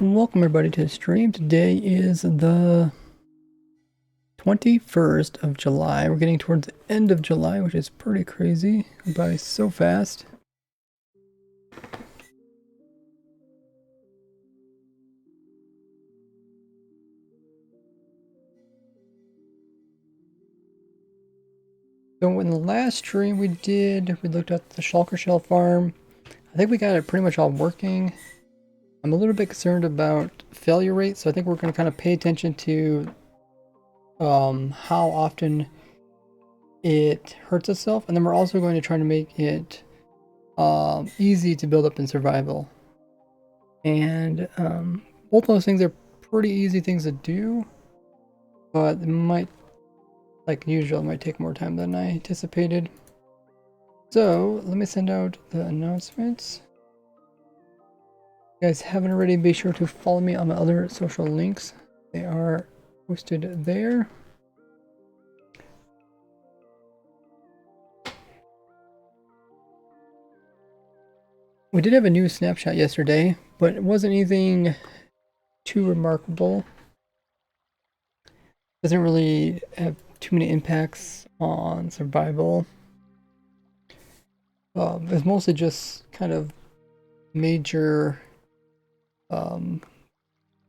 Welcome everybody to the stream. Today is the 21st of July. We're getting towards the end of July, which is pretty crazy. By so fast. So in the last stream we looked at the Shulker Shell farm. I think we got it pretty much all working. I'm a little bit concerned about failure rate, so I think we're going to kind of pay attention to how often it hurts itself, and then we're also going to try to make it easy to build up in survival. And both those things are pretty easy things to do, but it might, like usual, it might take more time than I anticipated. So let me send out the announcements. If you guys haven't already, be sure to follow me on my other social links. They are posted there. We did have a new snapshot yesterday, but it wasn't anything too remarkable. Doesn't really have too many impacts on survival. It's mostly just kind of major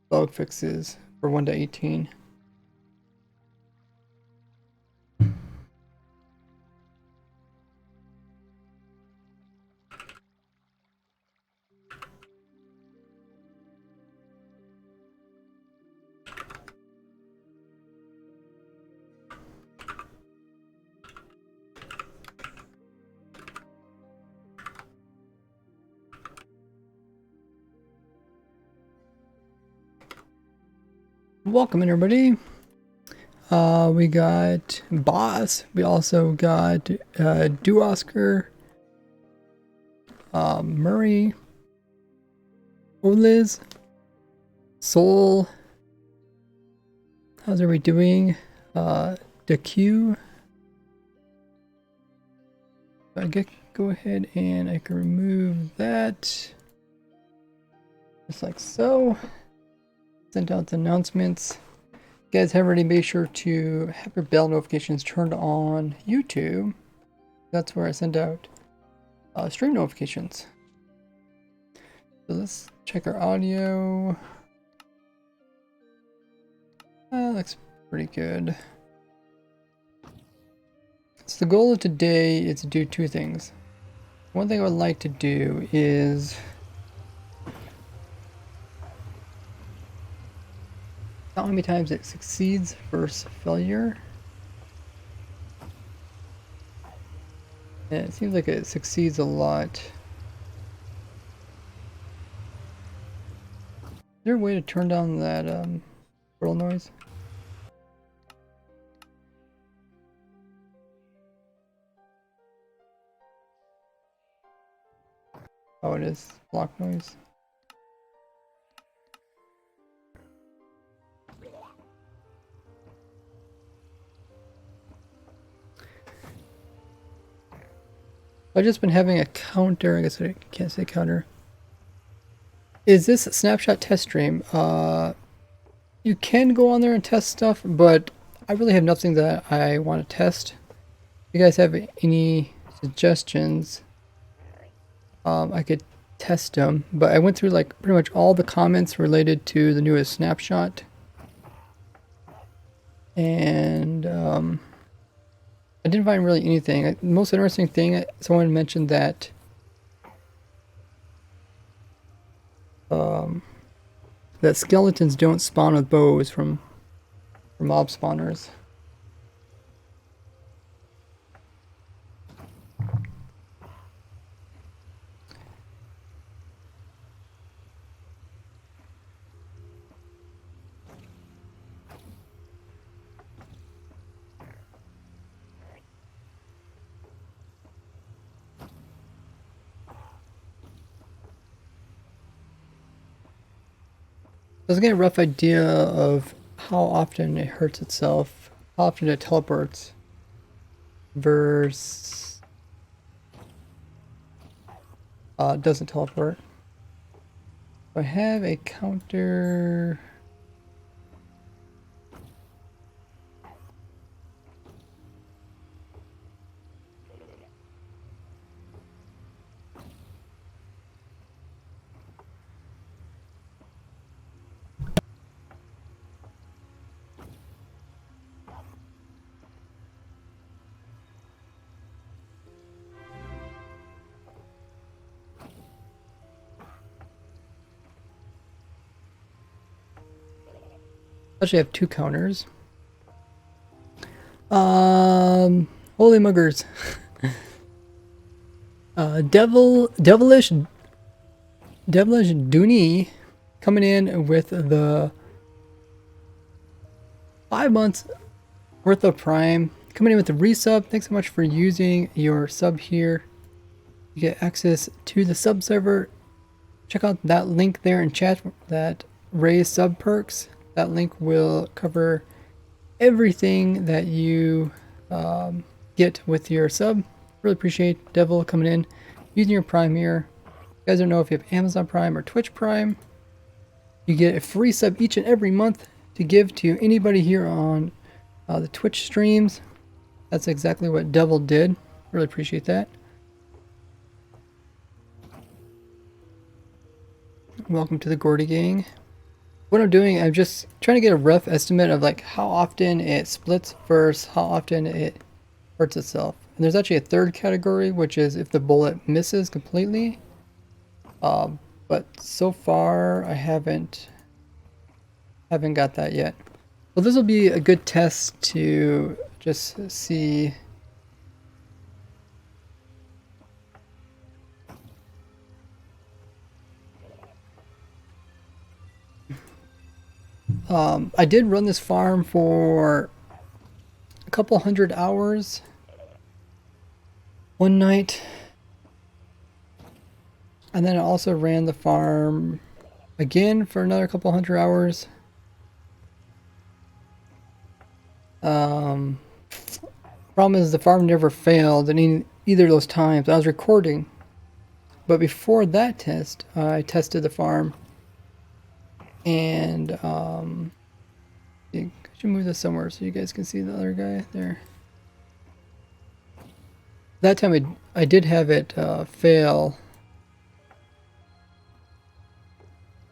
bug fixes for 1.18. Welcome everybody. We got Boss. We also got Do Oscar, Murray, Oliz, Soul. How's everybody doing? DeQ. Go ahead and I can remove that. Just like so. Sent out the announcements. You guys have already made sure to have your bell notifications turned on YouTube. That's where I send out stream notifications. So let's check our audio. Looks pretty good. So the goal of today is to do two things. One thing I would like to do is count how many times it succeeds versus failure. And it seems like it succeeds a lot. Is there a way to turn down that roll noise? Oh, it is block noise. I've just been having a counter. I guess I can't say counter. Is this snapshot test stream? You can go on there and test stuff, but I really have nothing that I want to test. If you guys have any suggestions, I could test them. But I went through like pretty much all the comments related to the newest snapshot. And I didn't find really anything. The most interesting thing, someone mentioned that that skeletons don't spawn with bows from mob spawners. I was getting a rough idea of how often it hurts itself, how often it teleports, versus doesn't teleport. I have a counter. Actually, I have 2 counters. Holy muggers. Devilish Dooney coming in with the 5 months worth of Prime. Coming in with the resub. Thanks so much for using your sub here. You get access to the sub server. Check out that link there in chat, that raise sub perks. That link will cover everything that you get with your sub. Really appreciate Devil coming in, using your Prime here. You guys don't know if you have Amazon Prime or Twitch Prime. You get a free sub each and every month to give to anybody here on the Twitch streams. That's exactly what Devil did. Really appreciate that. Welcome to the Gordy Gang. What I'm doing, I'm just trying to get a rough estimate of like how often it splits versus how often it hurts itself. And there's actually a third category, which is if the bullet misses completely. But so far I haven't got that yet. Well, this will be a good test to just see. I did run this farm for a couple 100 hours one night, and then I also ran the farm again for another couple 100 hours. Problem is the farm never failed in either of those times. I was recording, but before that test, I tested the farm. And I should move this somewhere so you guys can see the other guy there. That time I did have it fail.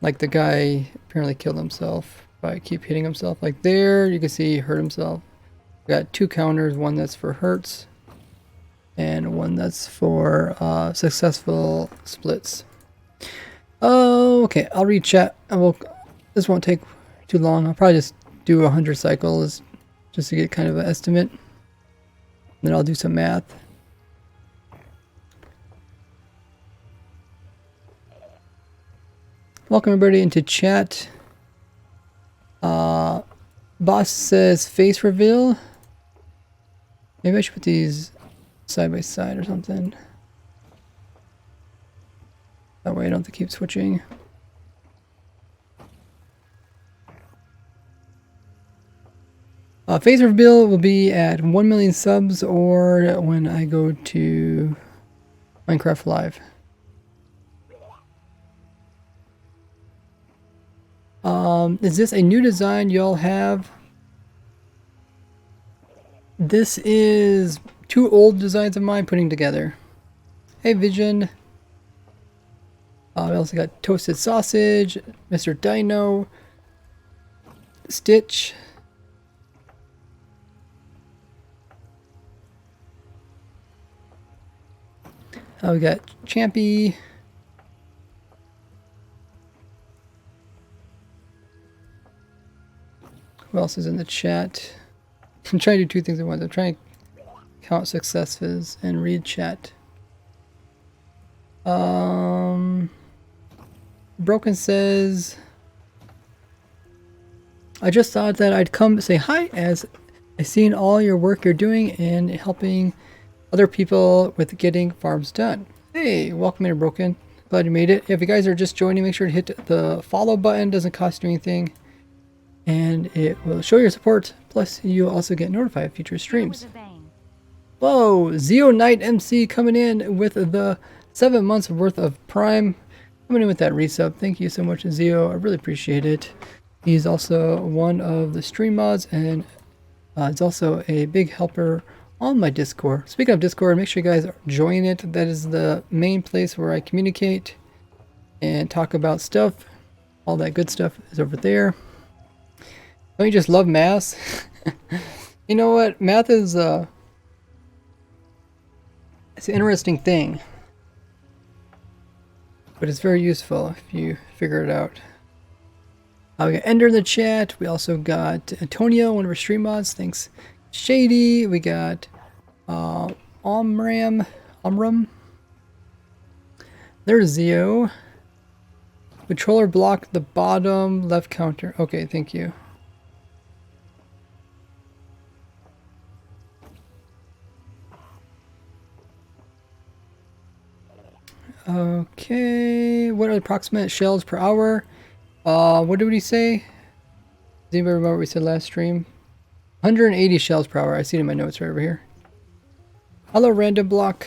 Like the guy apparently killed himself by keep hitting himself. Like there, you can see he hurt himself. Got 2 counters, one that's for hurts and one that's for successful splits. Oh, okay. I'll read chat. This won't take too long. I'll probably just do 100 cycles just to get kind of an estimate. Then I'll do some math. Welcome everybody into chat. Boss says face reveal. Maybe I should put these side by side or something. That way I don't have to keep switching. Face reveal will be at 1 million subs or when I go to Minecraft Live. Is this a new design y'all have? This is 2 old designs of mine putting together. Hey Vision. We also got Toasted Sausage, Mr. Dino, Stitch. We got Champy. Who else is in the chat? I'm trying to do 2 things at once. I'm trying to count successes and read chat. Broken says, I just thought that I'd come say hi as I've seen all your work you're doing and helping other people with getting farms done. Hey, welcome in, Broken. Glad you made it. If you guys are just joining, make sure to hit the follow button. Doesn't cost you anything. And it will show your support. Plus, you'll also get notified of future streams. Whoa, Zeo Knight MC coming in with the 7 months worth of Prime. coming in with that resub. Thank you so much, Zio. I really appreciate it. He's also one of the stream mods, and it's also a big helper on my Discord. Speaking of Discord, make sure you guys join it. That is the main place where I communicate and talk about stuff. All that good stuff is over there. Don't you just love math? You know what? Math is it's an interesting thing, but it's very useful if you figure it out. We got Ender in the chat. We also got Antonio, one of our stream mods. Thanks. Shady. We got Omram. There's Zio. Controller block the bottom left counter. Okay, thank you. Okay, what are the approximate shells per hour? What did we say? Does anybody remember what we said last stream? 180 shells per hour. I see it in my notes right over here. Hello, random block.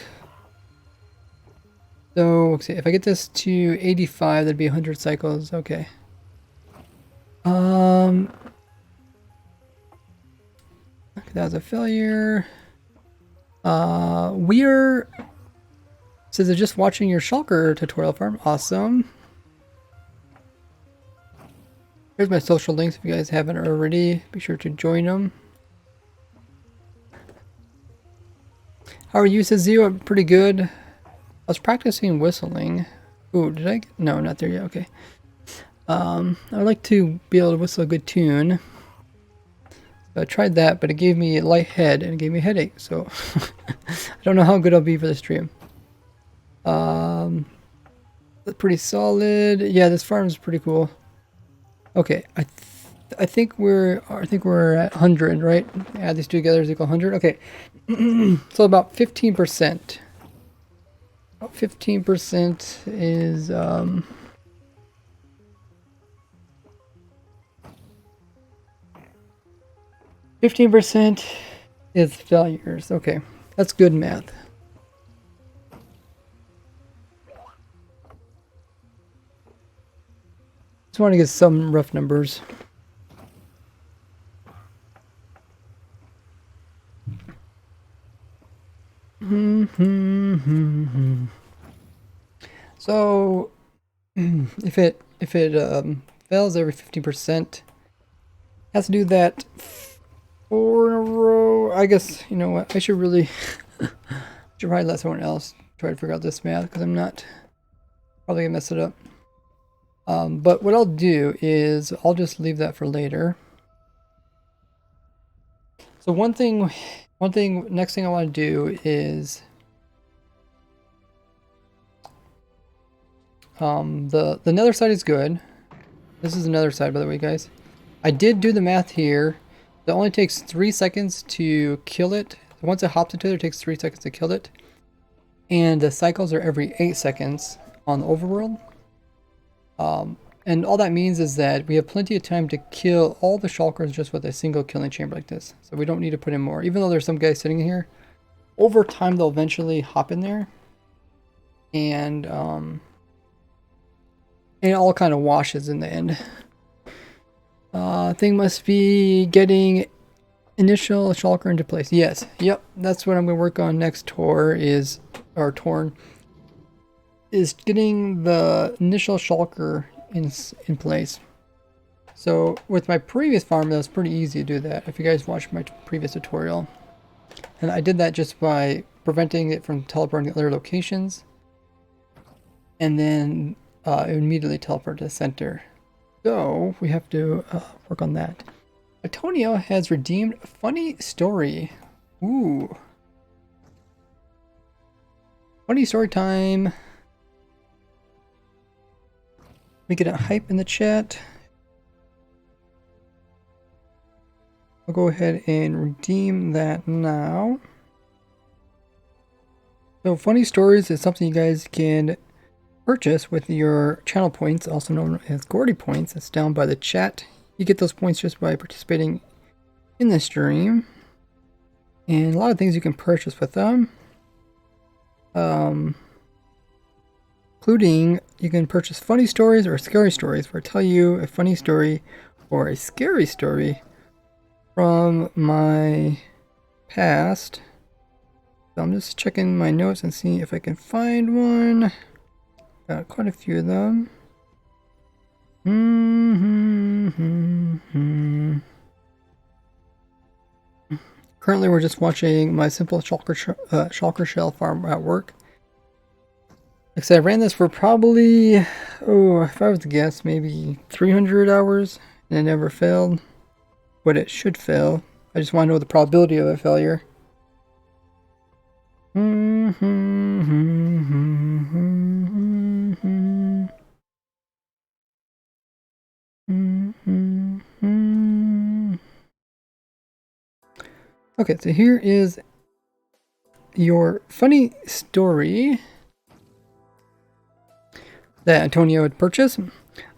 So, okay, if I get this to 85, that'd be 100 cycles. Okay. That was a failure. We're says they're just watching your Shulker tutorial farm. Awesome. Here's my social links if you guys haven't already. Be sure to join them. How are you, says Zio? I'm pretty good. I was practicing whistling. Ooh, did I? No, not there yet. Okay. I'd like to be able to whistle a good tune. So I tried that, but it gave me a light head and it gave me a headache. So I don't know how good I'll be for the stream. Pretty solid. Yeah, this farm is pretty cool. Okay, I think we're at 100, right? Add these two together is equal 100. Okay, so about 15%. About 15% is 15% is failures. Okay, that's good math. Just want to get some rough numbers. So if it fails every 15%, has to do that 4 in a row. I guess, you know what, I should really should probably let someone else try to figure out this math, because I'm not probably gonna mess it up. But what I'll do is I'll just leave that for later. So next thing I want to do is the nether side is good. This is another side, by the way, guys. I did do the math here. It only takes 3 seconds to kill it. Once it hops into it, it takes 3 seconds to kill it. And the cycles are every 8 seconds on the overworld. And all that means is that we have plenty of time to kill all the shulkers just with a single killing chamber like this. So we don't need to put in more. Even though there's some guys sitting here, over time they'll eventually hop in there. And it all kind of washes in the end. Thing must be getting initial shulker into place. Yes, yep, that's what I'm going to work on next torn, is getting the initial shulker in place. So with my previous farm, that was pretty easy to do that. If you guys watched my previous tutorial, and I did that just by preventing it from teleporting to other locations, and then it immediately teleport to the center. So we have to work on that. Antonio has redeemed a funny story. Ooh. Funny story time. We get a hype in the chat. I'll go ahead and redeem that now. So funny stories is something you guys can purchase with your channel points, also known as Gordy points. It's down by the chat. You get those points just by participating in the stream. And a lot of things you can purchase with them. including you can purchase funny stories or scary stories, where I tell you a funny story or a scary story from my past. So I'm just checking my notes and seeing if I can find one. Got quite a few of them. Currently, we're just watching my simple Shulker Shell farm at work. Like I said, I ran this for probably, if I was to guess, maybe 300 hours, and it never failed. But it should fail. I just want to know the probability of a failure. Okay, so here is your funny story that Antonio had purchased.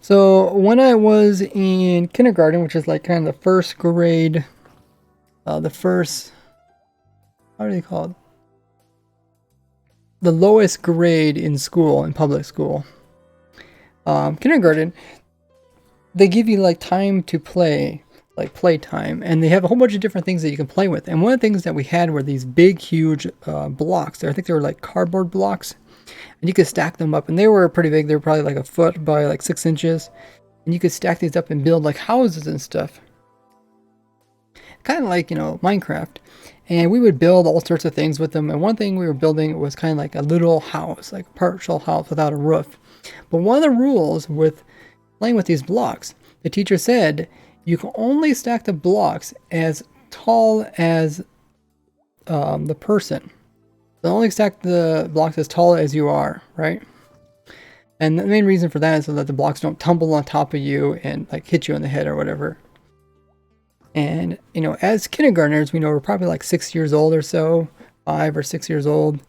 So when I was in kindergarten, which is like kind of the first grade, how do they call it? The lowest grade in school, in public school. Kindergarten, they give you like time to play, like playtime, and they have a whole bunch of different things that you can play with. And one of the things that we had were these big, huge blocks. I think they were like cardboard blocks, and you could stack them up, and they were pretty big. They were probably like a foot by like 6 inches, and you could stack these up and build like houses and stuff. Kind of like, you know, Minecraft. And we would build all sorts of things with them. And one thing we were building was kind of like a little house, like a partial house without a roof. But one of the rules with playing with these blocks, the teacher said you can only stack the blocks as tall as the person. So only stack the blocks as tall as you are, right? And the main reason for that is so that the blocks don't tumble on top of you and like hit you in the head or whatever. And, you know, as kindergartners, we know we're probably like 6 years old or so, 5 or 6 years old.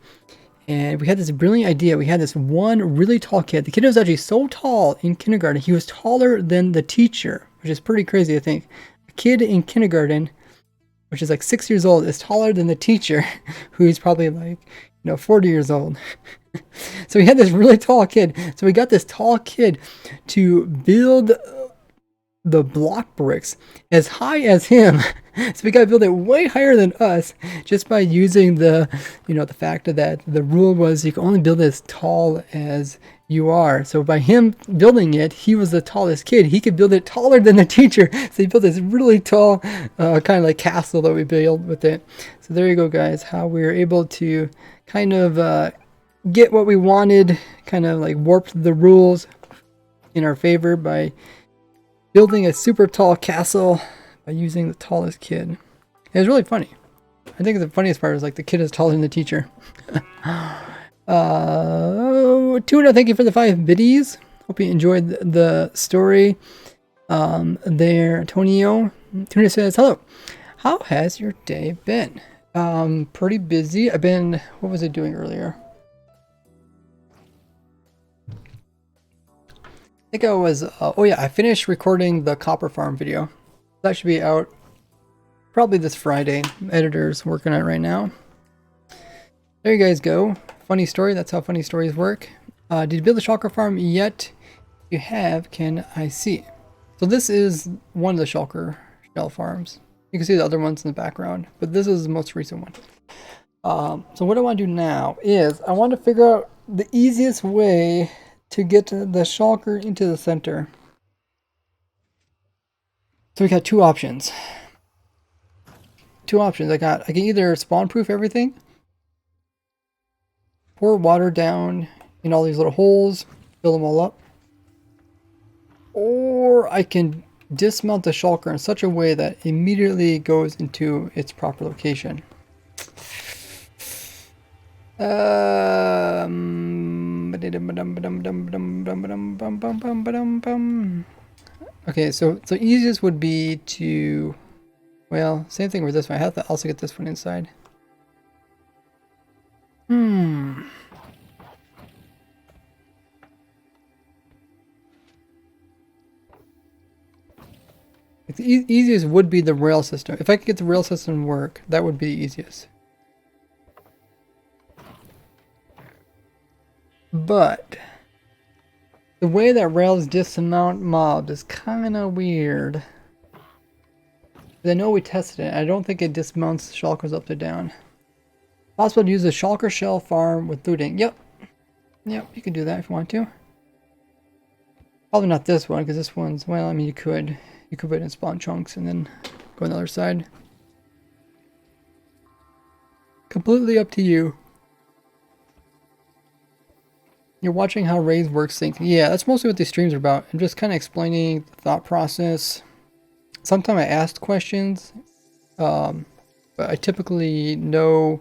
And we had this brilliant idea. We had this one really tall kid. The kid was actually so tall in kindergarten, he was taller than the teacher, which is pretty crazy to think. A kid in kindergarten, which is like 6 years old, is taller than the teacher, who's probably like, 40 years old. So we had this really tall kid. So we got this tall kid to build the block bricks as high as him. So we got to build it way higher than us just by using the fact that the rule was you can only build as tall as you are. So by him building it, he was the tallest kid. He could build it taller than the teacher. So he built this really tall kind of like castle that we built with it. So there you go, guys, how we were able to kind of get what we wanted, kind of like warped the rules in our favor by building a super tall castle by using the tallest kid. It was really funny. I think the funniest part was like the kid is taller than the teacher. Tuna, thank you for the 5 biddies. Hope you enjoyed the story there, Antonio. Tuna says, hello. How has your day been? Pretty busy. What was I doing earlier? I think I was, I finished recording the copper farm video. That should be out probably this Friday. Editor's working on it right now. There you guys go. Funny story. That's how funny stories work. Did you build the shulker farm yet? If you have, can I see? So this is one of the shulker shell farms. You can see the other ones in the background, but this is the most recent one. So what I want to do now is I want to figure out the easiest way to get the shulker into the center. So we got two options. I can either spawn proof everything, pour water down in all these little holes, fill them all up, or I can dismount the shulker in such a way that it immediately goes into its proper location. Okay, so easiest would be to, well, same thing with this one. I have to also get this one inside. The easiest would be the rail system. If I could get the rail system to work, that would be the easiest. But The way that rails dismount mobs is kind of weird. I know we tested it. I don't think it dismounts shulkers up to down. Possible to use a Shulker Shell farm with looting. Yep. Yep, you can do that if you want to. Probably not this one, because this one's, well, I mean, you could. You could put it in spawn chunks and then go on the other side. Completely up to you. You're watching how raids work sync. Yeah, that's mostly what these streams are about. I'm just kind of explaining the thought process. Sometimes I ask questions, but I typically know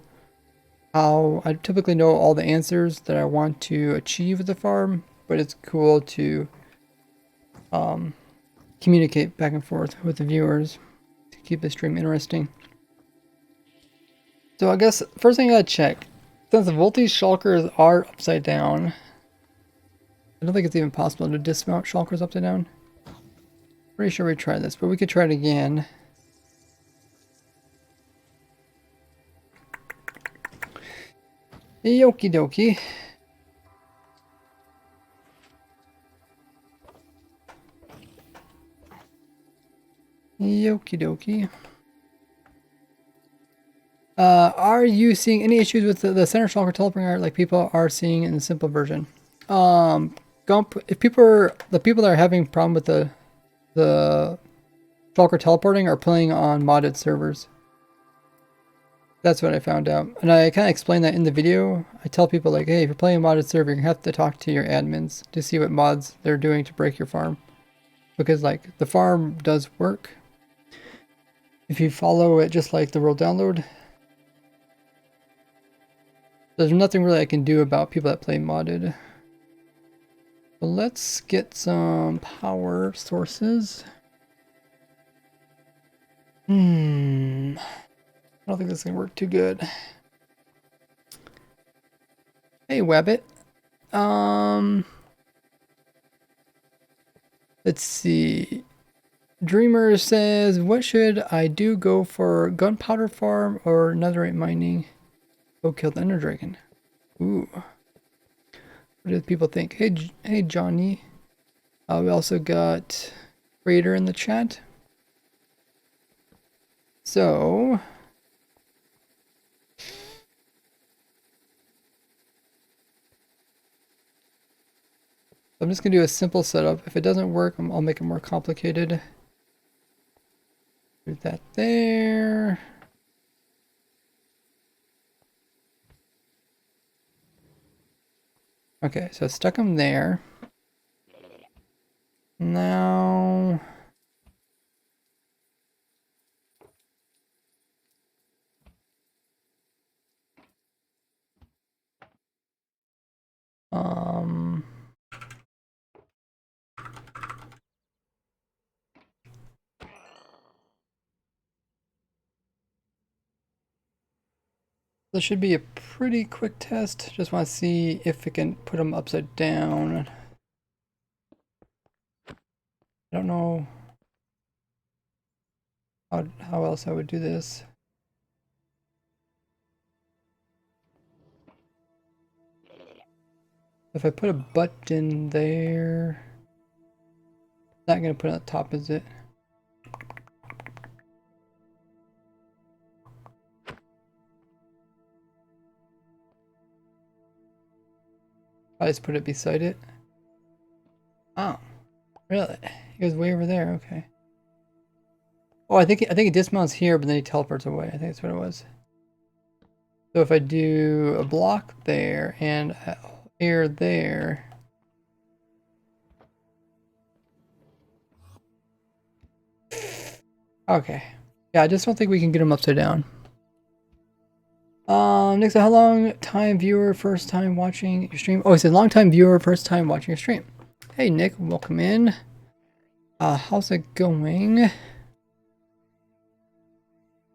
all the answers that I want to achieve at the farm, but it's cool to communicate back and forth with the viewers to keep the stream interesting. So I guess first thing I gotta check, since both these shulkers are upside down, I don't think it's even possible to dismount shulkers upside down. Pretty sure we tried this, but we could try it again. Okie dokie. Okie dokie. Are you seeing any issues with the center shulker teleporting art like people are seeing in the simple version? Gump, if the people that are having problem with the shulker teleporting are playing on modded servers. That's what I found out. And I kind of explain that in the video. I tell people like, hey, if you're playing a modded server, you're going to have to talk to your admins to see what mods they're doing to break your farm. Because like the farm does work if you follow it just like the world download. There's nothing really I can do about people that play modded. But let's get some power sources. I don't think this is gonna work too good. Hey, Wabbit. Let's see. Dreamer says, what should I do? Go for gunpowder farm or netherite mining? Go kill the Ender Dragon. Ooh. What do people think? Hey, Johnny. We also got Raider in the chat. So I'm just gonna do a simple setup. If it doesn't work, I'll make it more complicated. Do that there. Okay, so I stuck them there. Now this should be a pretty quick test. Just want to see if it can put them upside down. I don't know how else I would do this. If I put a button there, not gonna put it on the top, is it? I just put it beside it. Oh, really? He goes way over there. Okay. Oh, I think it dismounts here, but then he teleports away. I think that's what it was. So if I do a block there and air there. Okay. Yeah, I just don't think we can get him upside down. Next, how long time viewer, first time watching your stream? Oh, he said long time viewer, first time watching your stream. Hey Nick, welcome in. How's it going?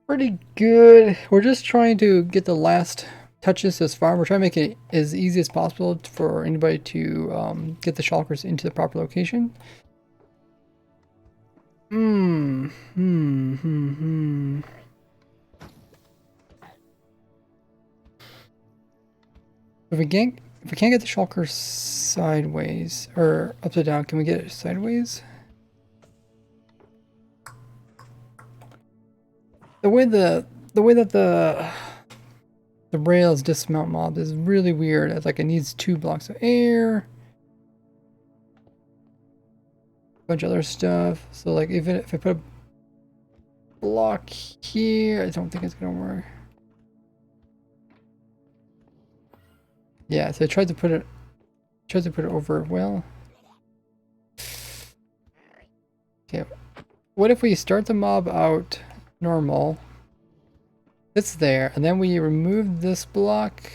Pretty good. We're just trying to get the last touches this farm. We're trying to make it as easy as possible for anybody to get the shulkers into the proper location. If we If we can't get the shulker sideways or upside down, can we get it sideways? The way that the rails dismount mobs is really weird. It's like it needs 2 blocks of air, a bunch of other stuff. So like even if I put a block here, I don't think it's gonna work. Yeah, so I tried to put it over well. Okay. What if we start the mob out normal? It's there, and then we remove this block,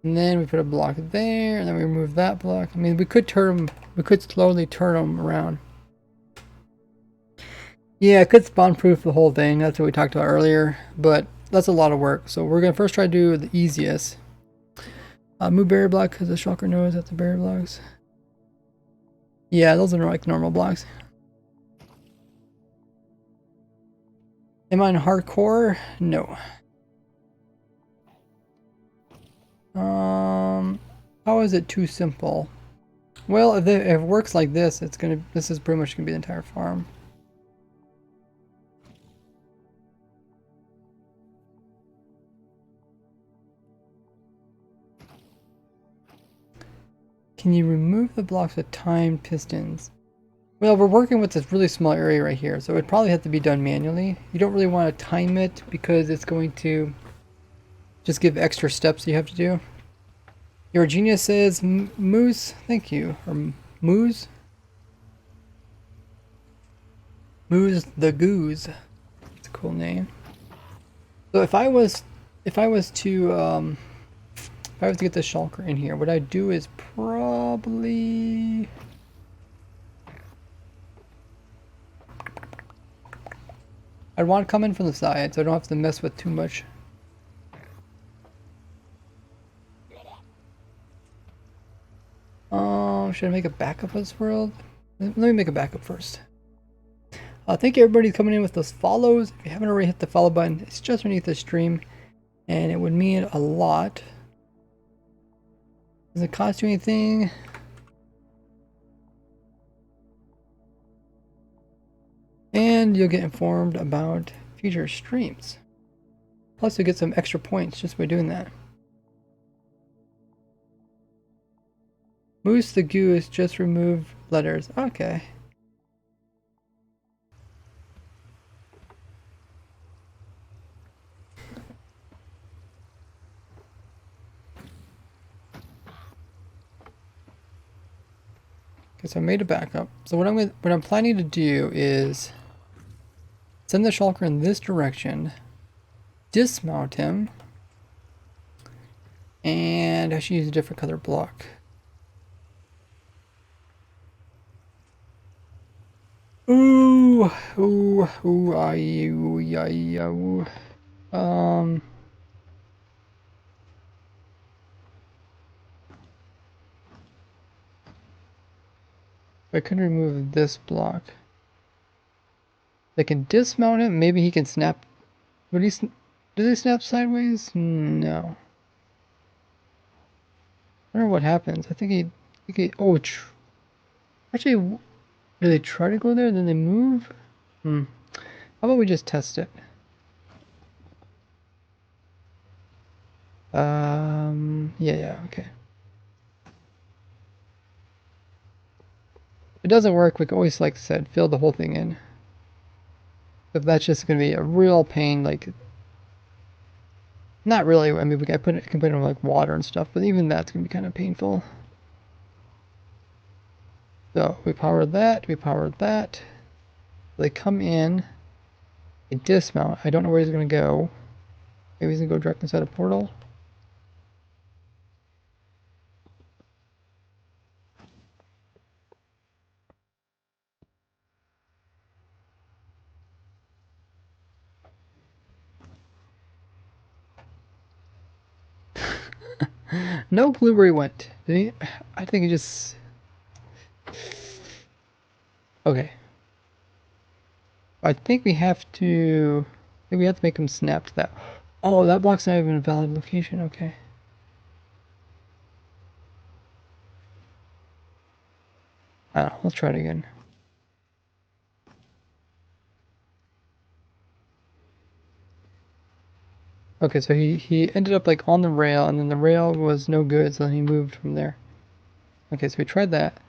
and then we put a block there, and then we remove that block. I mean, we could slowly turn them around. Yeah, it could spawn proof the whole thing. That's what we talked about earlier, but that's a lot of work. So we're gonna first try to do the easiest. Move barrier block because the shulker knows that's the barrier blocks. Yeah, those are like normal blocks. Am I in hardcore? No. How is it too simple? Well, if it works like this, this is pretty much gonna be the entire farm. Can you remove the blocks with timed pistons? Well, we're working with this really small area right here, so it would probably have to be done manually. You don't really want to time it because it's going to just give extra steps you have to do. Your genius says Moose, thank you. Or Moose? Moose the Goose. It's a cool name. So if I was to get the shulker in here, what I'd do is probably I'd want to come in from the side so I don't have to mess with too much. Should I make a backup of this world? Let me make a backup first. Thank you everybody coming in with those follows. If you haven't already hit the follow button, it's just underneath the stream and it would mean a lot. Does it cost you anything? And you'll get informed about future streams. Plus you'll get some extra points just by doing that. Moose the Goose, just remove letters. Okay. Okay, so I made a backup. So what I'm planning to do is send the shulker in this direction, dismount him, and I should use a different color block. Ooh, ooh, ooh, ay, ooh, ay, ooh. I can remove this block. They can dismount him. Maybe he can snap. Would he? Does he snap sideways? No. I don't know what happens. I think he. Oh, actually, do they try to go there? Then they move. How about we just test it? Yeah, okay. If it doesn't work, we can always, like I said, fill the whole thing in. If that's just gonna be a real pain, like, not really. I mean, we can put it in like water and stuff, but even that's gonna be kind of painful. So we power that. We power that. They come in. They dismount. I don't know where he's gonna go. Maybe he's gonna go direct inside a portal. No clue where he went. Did he? I think he just. Okay. I think we have to. I think we have to make him snap to that. Oh, that block's not even a valid location. Okay. Let's try it again. Okay, so he ended up like on the rail, and then the rail was no good, so then he moved from there. Okay, so we tried that.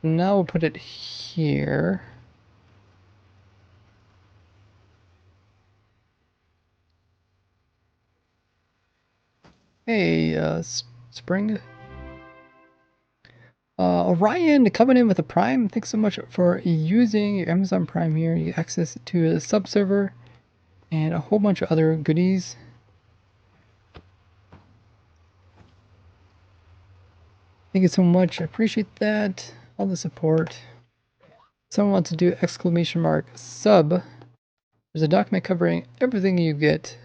Now we'll put it here. Hey, Spring. Orion coming in with a Prime. Thanks so much for using your Amazon Prime here. You get access to a sub-server and a whole bunch of other goodies. Thank you so much. I appreciate that. All the support. Someone wants to do exclamation mark sub. There's a document covering everything you get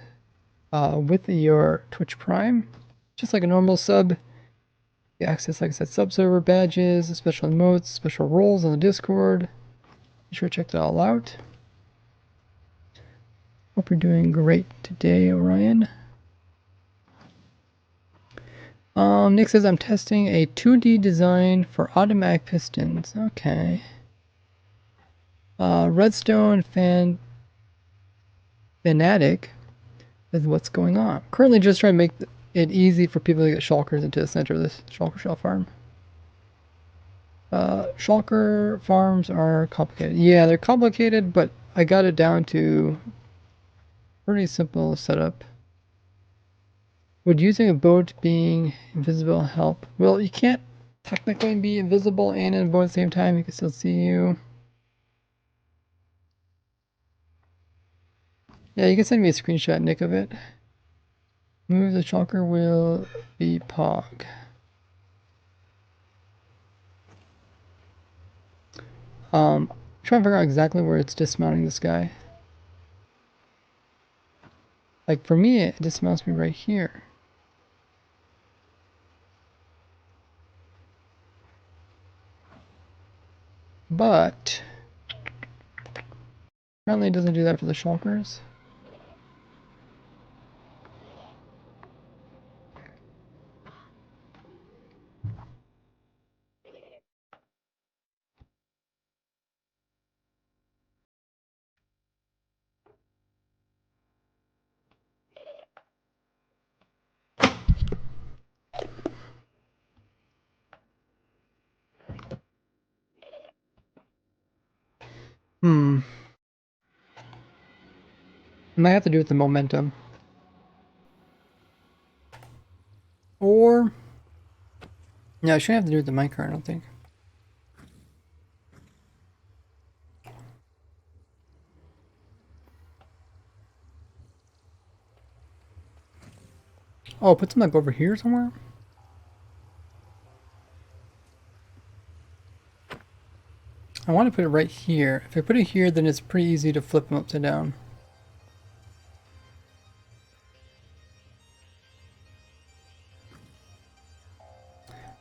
with your Twitch Prime. Just like a normal sub. You access, like I said, sub-server badges, special emotes, special roles on the Discord. Be sure to check that all out. Hope you're doing great today, Orion. Nick says I'm testing a 2D design for automatic pistons. Okay. Redstone fanatic is what's going on. Currently just trying to make it easy for people to get shulkers into the center of this Shulker Shell farm. Shulker farms are complicated. Yeah, they're complicated, but I got it down to pretty simple setup. Would using a boat being invisible help? Well, you can't technically be invisible and in a boat at the same time. You can still see you. Yeah, you can send me a screenshot, Nick, of it. Move the shulker will be Pog. Trying to figure out exactly where it's dismounting this guy. Like for me, it dismounts me right here. But apparently it doesn't do that for the shulkers. I might have to do it with the momentum. Or no, I shouldn't have to do it with the minecart, I don't think. Oh, put some like over here somewhere? I want to put it right here. If I put it here, then it's pretty easy to flip them upside down.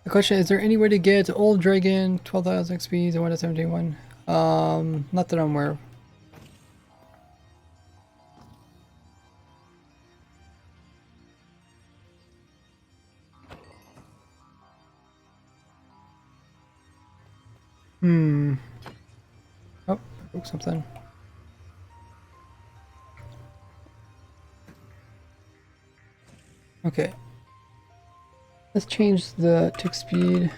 The question is there any way to get Old Dragon 12,000 XP and 1.71? Not that I'm aware of. Oh, I broke something. Okay. Let's change the tick speed.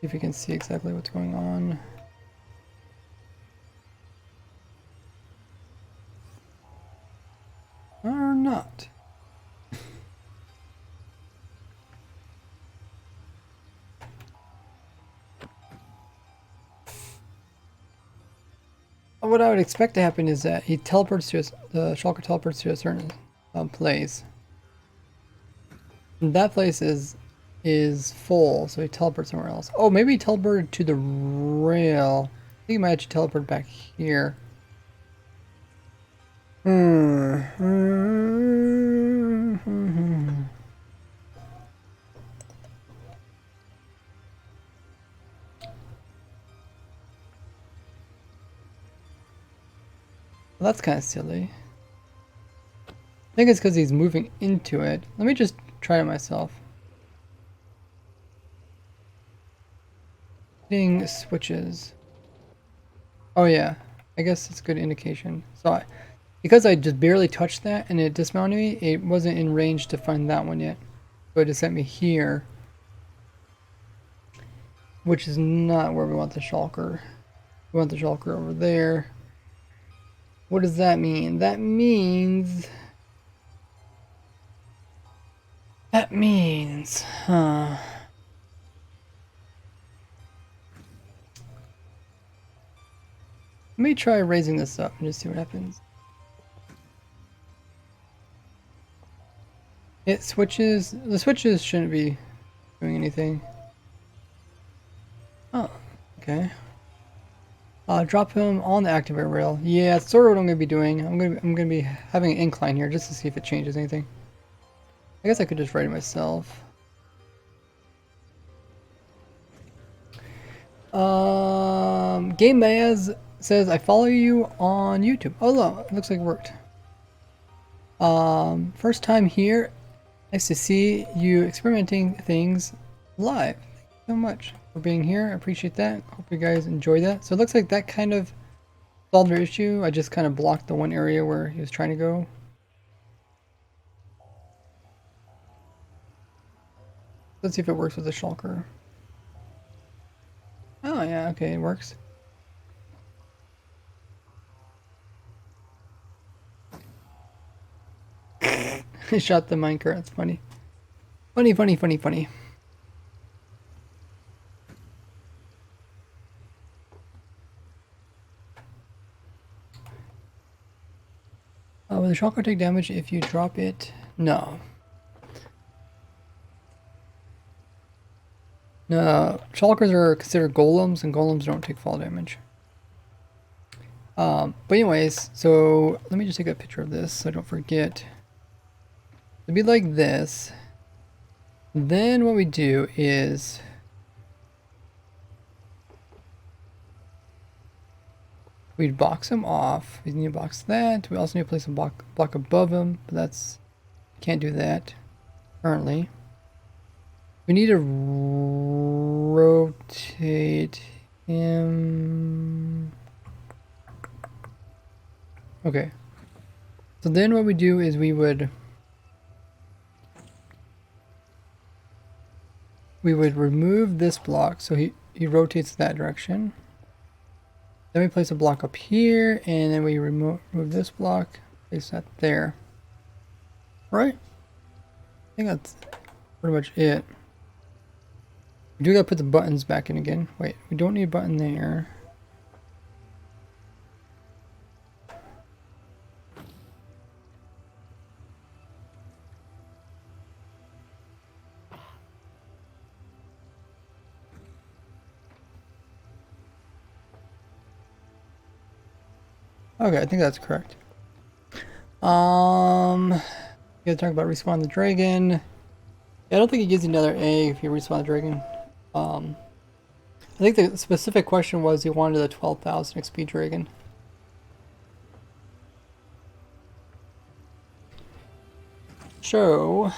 See if you can see exactly what's going on. Or not. What I would expect to happen is that he teleports to the shulker teleports to a certain place. And that place is full, so he teleports somewhere else. Oh, maybe he teleported to the rail. I think he might actually teleport back here. Well, that's kind of silly. I think it's because he's moving into it. Let me just try it myself. Hitting switches. Oh yeah, I guess it's a good indication. So because I just barely touched that and it dismounted me, it wasn't in range to find that one yet. So it just sent me here, which is not where we want the shulker. We want the shulker over there. What does that mean? That means, huh? Let me try raising this up and just see what happens. It switches. The switches shouldn't be doing anything. Oh, okay. Drop him on the activate rail. Yeah, that's sort of what I'm gonna be doing. I'm gonna be having an incline here just to see if it changes anything. I guess I could just write it myself. Game Mayaz says I follow you on YouTube. Oh look, it looks like it worked. First time here. Nice to see you experimenting things live. Thank you so much for being here. I appreciate that. Hope you guys enjoy that. So it looks like that kind of solved our issue. I just kind of blocked the one area where he was trying to go. Let's see if it works with the shulker. Oh yeah, okay, it works. I shot the minecart. That's funny. Funny, funny, funny, funny. Will the shulker take damage if you drop it? No. No, shulkers are considered golems, and golems don't take fall damage. But anyways, so let me just take a picture of this so I don't forget. It'd be like this. Then what we do is we'd box him off. We need to box that. We also need to place a block above him, but that's can't do that currently. We need to rotate him. Okay. So then what we do is we would remove this block so he rotates that direction. Then we place a block up here, and then we remove this block, place that there. Right? I think that's pretty much it. We do gotta put the buttons back in again. Wait, we don't need a button there. Okay, I think that's correct. You gotta talk about respawn the dragon. Yeah, I don't think it gives you another egg if you respawn the dragon. I think the specific question was you wanted a 12,000 XP dragon. So.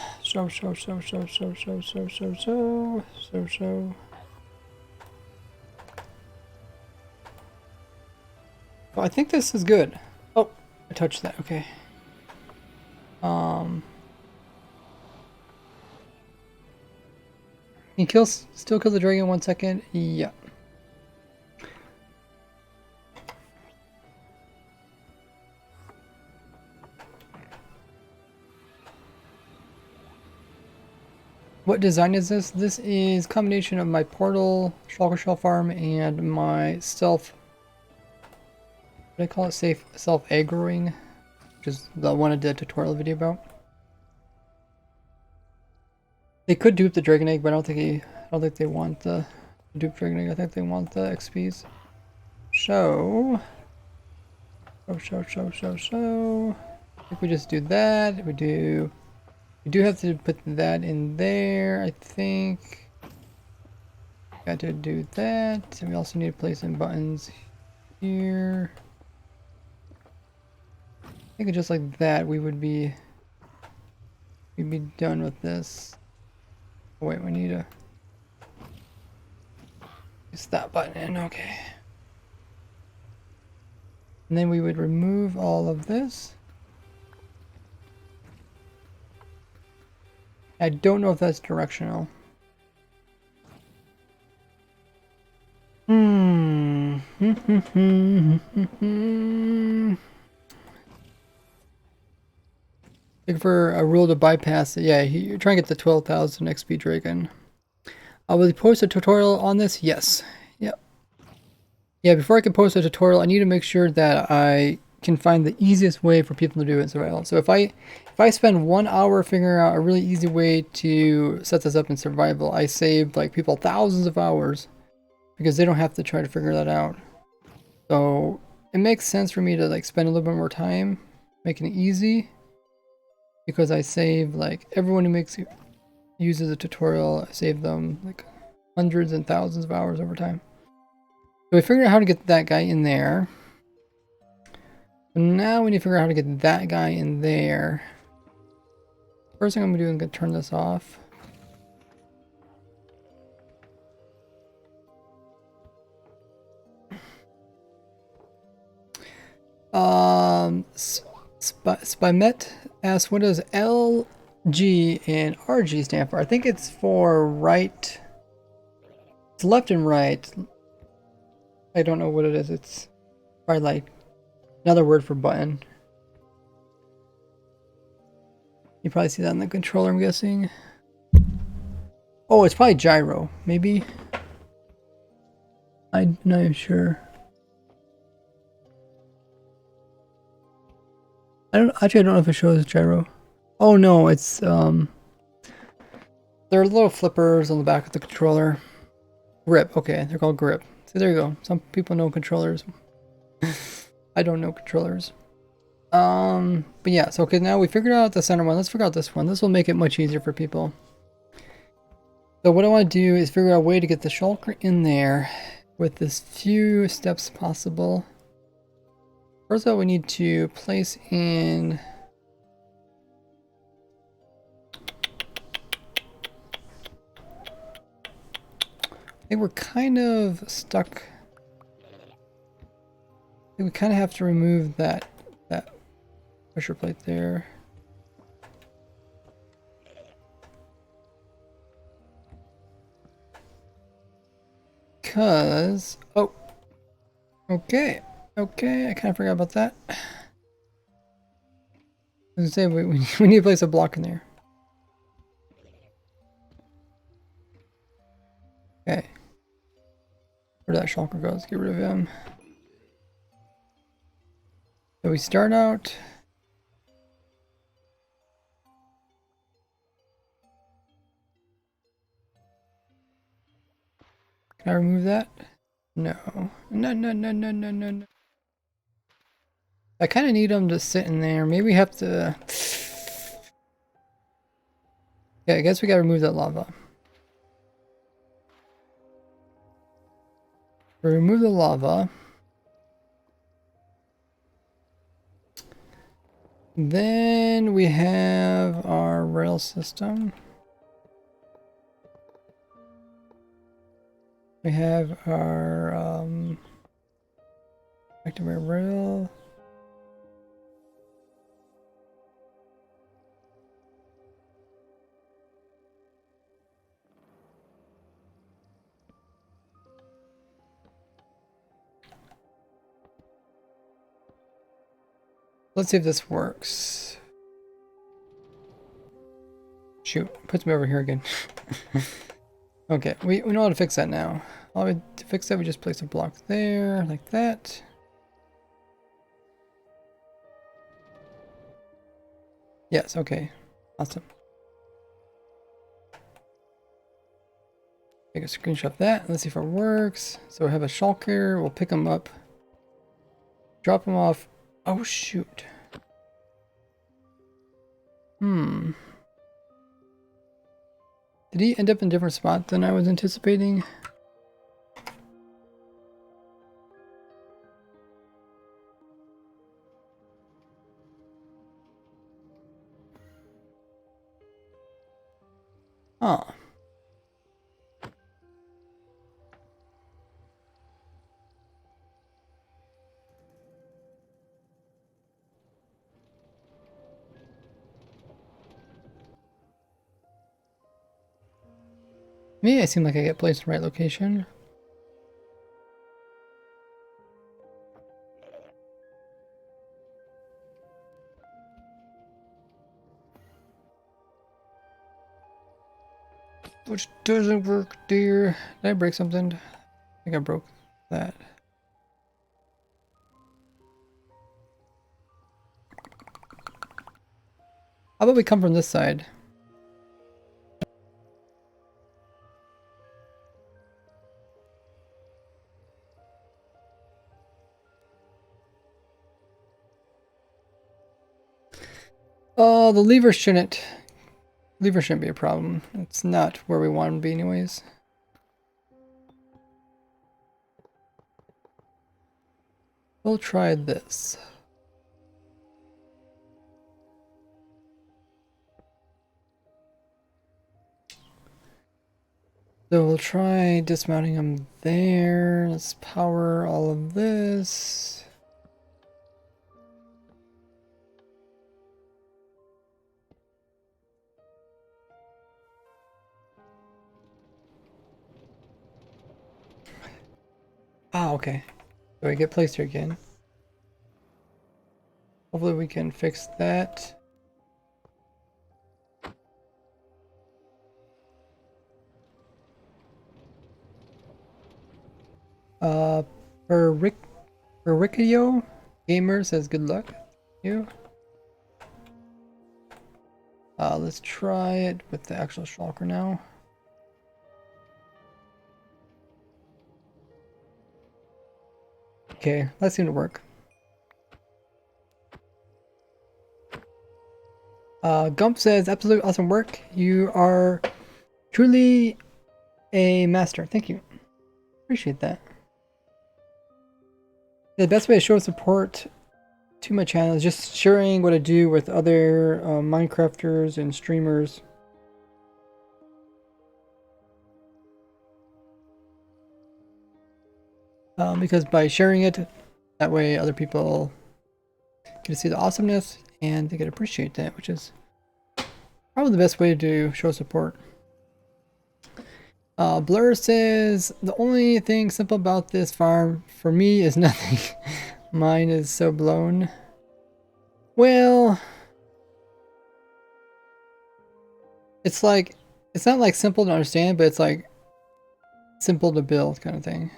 Well, I think this is good. Oh, I touched that. Okay. He still kills the dragon in 1 second. Yeah. What design is this? This is a combination of my portal, Shulker Shell farm, and my self. What do I call it? Self-aggroing, which is the one I did a tutorial video about. They could dupe the dragon egg, but I don't think they want the dupe dragon egg. I think they want the XPs. So I think we just do that. We do have to put that in there, I think. Got to do that. And we also need to place some buttons here. I think just like that we would be we'd be done with this. Oh, wait, we need to use that button in, okay. And then we would remove all of this. I don't know if that's directional. Looking for a rule to bypass it. Yeah, you're trying to get the 12,000 XP Dragon. Will you post a tutorial on this? Yes. Yep. Yeah, before I can post a tutorial, I need to make sure that I can find the easiest way for people to do it in survival. So if I spend 1 hour figuring out a really easy way to set this up in survival, I save like people thousands of hours because they don't have to try to figure that out. So it makes sense for me to like spend a little bit more time making it easy because I save like everyone who uses a tutorial, I save them like hundreds and thousands of hours over time. So we figured out how to get that guy in there. So now we need to figure out how to get that guy in there. First thing I'm gonna do is I'm gonna turn this off. Spimet asks, what does LG and RG stand for? I think it's for right. It's left and right. I don't know what it is. It's probably like another word for button. You probably see that in the controller, I'm guessing. Oh, it's probably gyro, maybe. I'm not even sure. I don't know if it shows gyro. Oh no, it's there are little flippers on the back of the controller. Grip, okay, they're called grip. So there you go. Some people know controllers. I don't know controllers. But yeah, so okay, now we figured out the center one. Let's figure out this one. This will make it much easier for people. So what I want to do is figure out a way to get the shulker in there with as few steps possible. First of all, we need to place in I think we're kind of stuck. I think we kind of have to remove that pressure plate there. Because, oh, okay, I kind of forgot about that. I was gonna say, we need to place a block in there. Okay. Where that shulker goes, let's get rid of him. So we start out. Can I remove that? No. No. I kind of need him to sit in there. Maybe we have to... Yeah, I guess we gotta remove that lava. We remove the lava. Then we have our rail system. We have our activate rail. Let's see if this works. Shoot, it puts me over here again. Okay, we know how to fix that now. To fix that, we just place a block there, like that. Yes, okay. Awesome. Take a screenshot of that. Let's see if it works. So we have a shulker. We'll pick him up. Drop him off. Oh, shoot. Did he end up in a different spot than I was anticipating? Huh. Me, I seem like I get placed in the right location. Which doesn't work, dear. Did I break something? I think I broke that. How about we come from this side? Oh, the lever shouldn't be a problem. It's not where we want to be anyways. We'll try this. So we'll try dismounting them there. Let's power all of this. Ah, okay. So we get placed here again. Hopefully we can fix that. For Riccio Gamer says good luck. You. Let's try it with the actual shulker now. Okay, that seemed to work. Gump says, absolute awesome work. You are truly a master. Thank you. Appreciate that. The best way to show support to my channel is just sharing what I do with other Minecrafters and streamers. Because by sharing it, that way other people get to see the awesomeness and they get to appreciate that, which is probably the best way to show support. Blur says, the only thing simple about this farm for me is nothing. Mine is so blown. Well, it's like, it's not like simple to understand, but it's like simple to build kind of thing.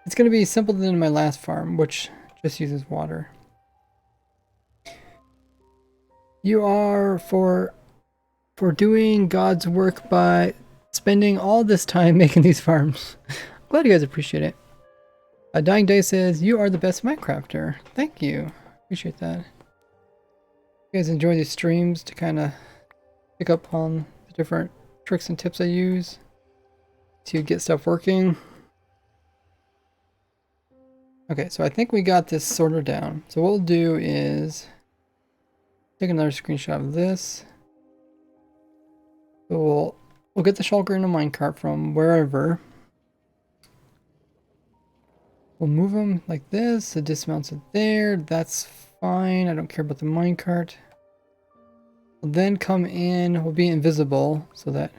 It's going to be simpler than my last farm, which just uses water. You are for doing God's work by spending all this time making these farms. Glad you guys appreciate it. Dying Day says, you are the best Minecrafter. Thank you. Appreciate that. You guys enjoy these streams to kind of pick up on the different tricks and tips I use to get stuff working. Okay, so I think we got this sorted down. So what we'll do is take another screenshot of this. So we'll get the shulker in a minecart from wherever. We'll move them like this. It dismounts it there. That's fine. I don't care about the minecart. We'll then come in. We'll be invisible so that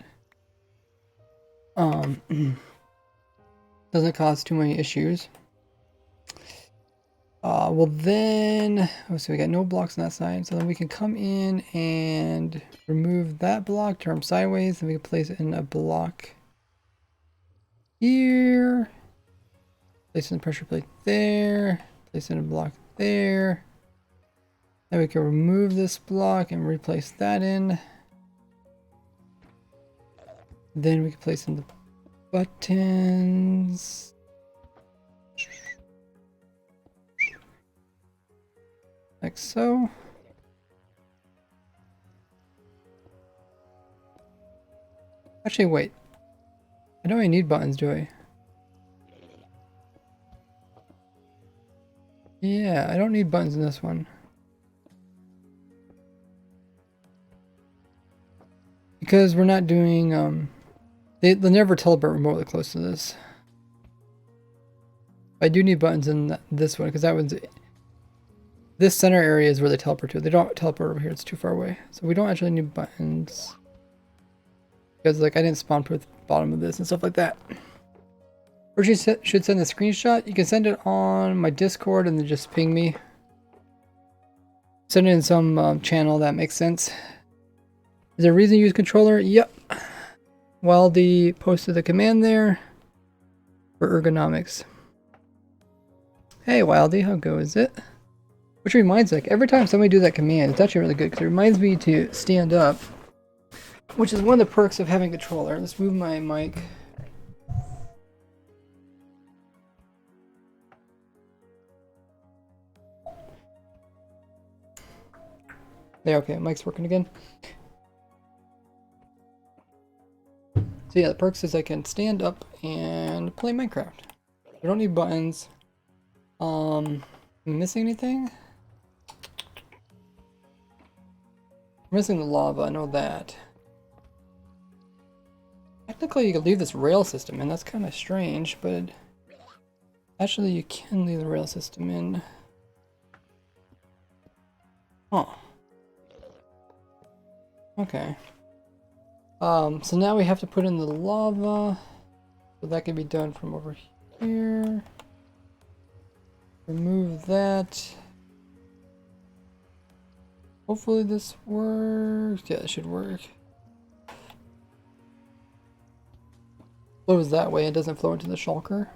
doesn't cause too many issues. Well then, so we got no blocks on that side, so then we can come in and remove that block, turn them sideways, and we can place it in a block here. Place in the pressure plate there, place in a block there. Then we can remove this block and replace that in. Then we can place in the buttons. Like so. Actually, wait. I don't really need buttons, do I? Yeah, I don't need buttons in this one. because we're not doing, they'll never teleport remotely close to this. I do need buttons in this one, because that one's, this center area is where they teleport to. They don't teleport over here, it's too far away. So we don't actually need buttons. Because like I didn't spawn proof the bottom of this and stuff like that. Or you should send a screenshot. You can send it on my Discord and then just ping me. Send it in some channel that makes sense. Is there a reason to use controller? Yep. Wildy posted the command there for ergonomics. Hey Wildy, how goes it? Which reminds me, like every time somebody do that command, it's actually really good because it reminds me to stand up, which is one of the perks of having a controller. Let's move my mic. Yeah, okay, mic's working again. So yeah, the perks is I can stand up and play Minecraft. I don't need buttons. Am I missing anything? I'm missing the lava, I know that. Technically you could leave this rail system in, that's kind of strange, but actually you can leave the rail system in. Huh. Okay. So now we have to put in the lava. So that can be done from over here. Remove that. Hopefully this works. Yeah, it should work. Flows that way, it doesn't flow into the shulker.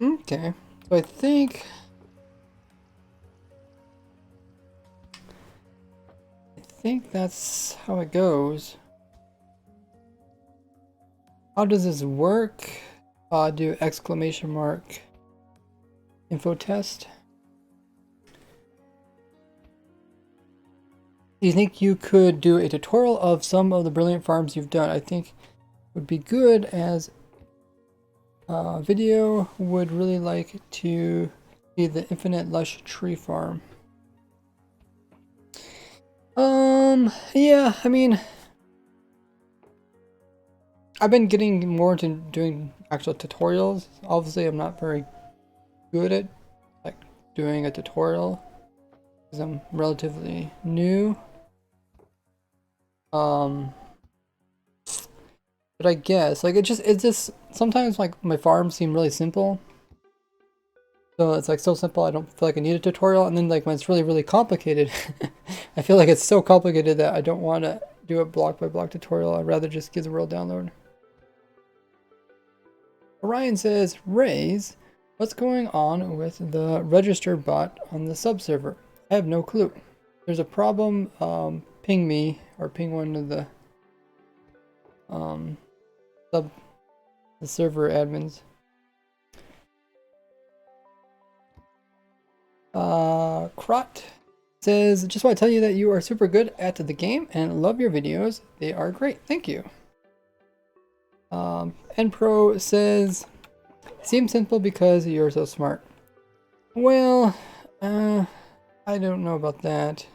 Okay, so I think that's how it goes. How does this work? Do exclamation mark infotest. Do you think you could do a tutorial of some of the brilliant farms you've done? I think would be good as a video. Would really like to see the infinite lush tree farm. Yeah, I mean, I've been getting more into doing actual tutorials. Obviously, I'm not very good at like doing a tutorial because I'm relatively new. But I guess like it's just sometimes like my farms seem really simple. So it's like so simple I don't feel like I need a tutorial, and then like when it's really complicated I feel like it's so complicated that I don't want to do a block by block tutorial. I'd rather just give the world download. Orion says, Raise, what's going on with the register bot on the sub server? I have no clue. There's a problem, ping me or ping one of the server admins. Krot says, just want to tell you that you are super good at the game and love your videos. They are great. Thank you. Npro says, seems simple because you're so smart. Well, I don't know about that.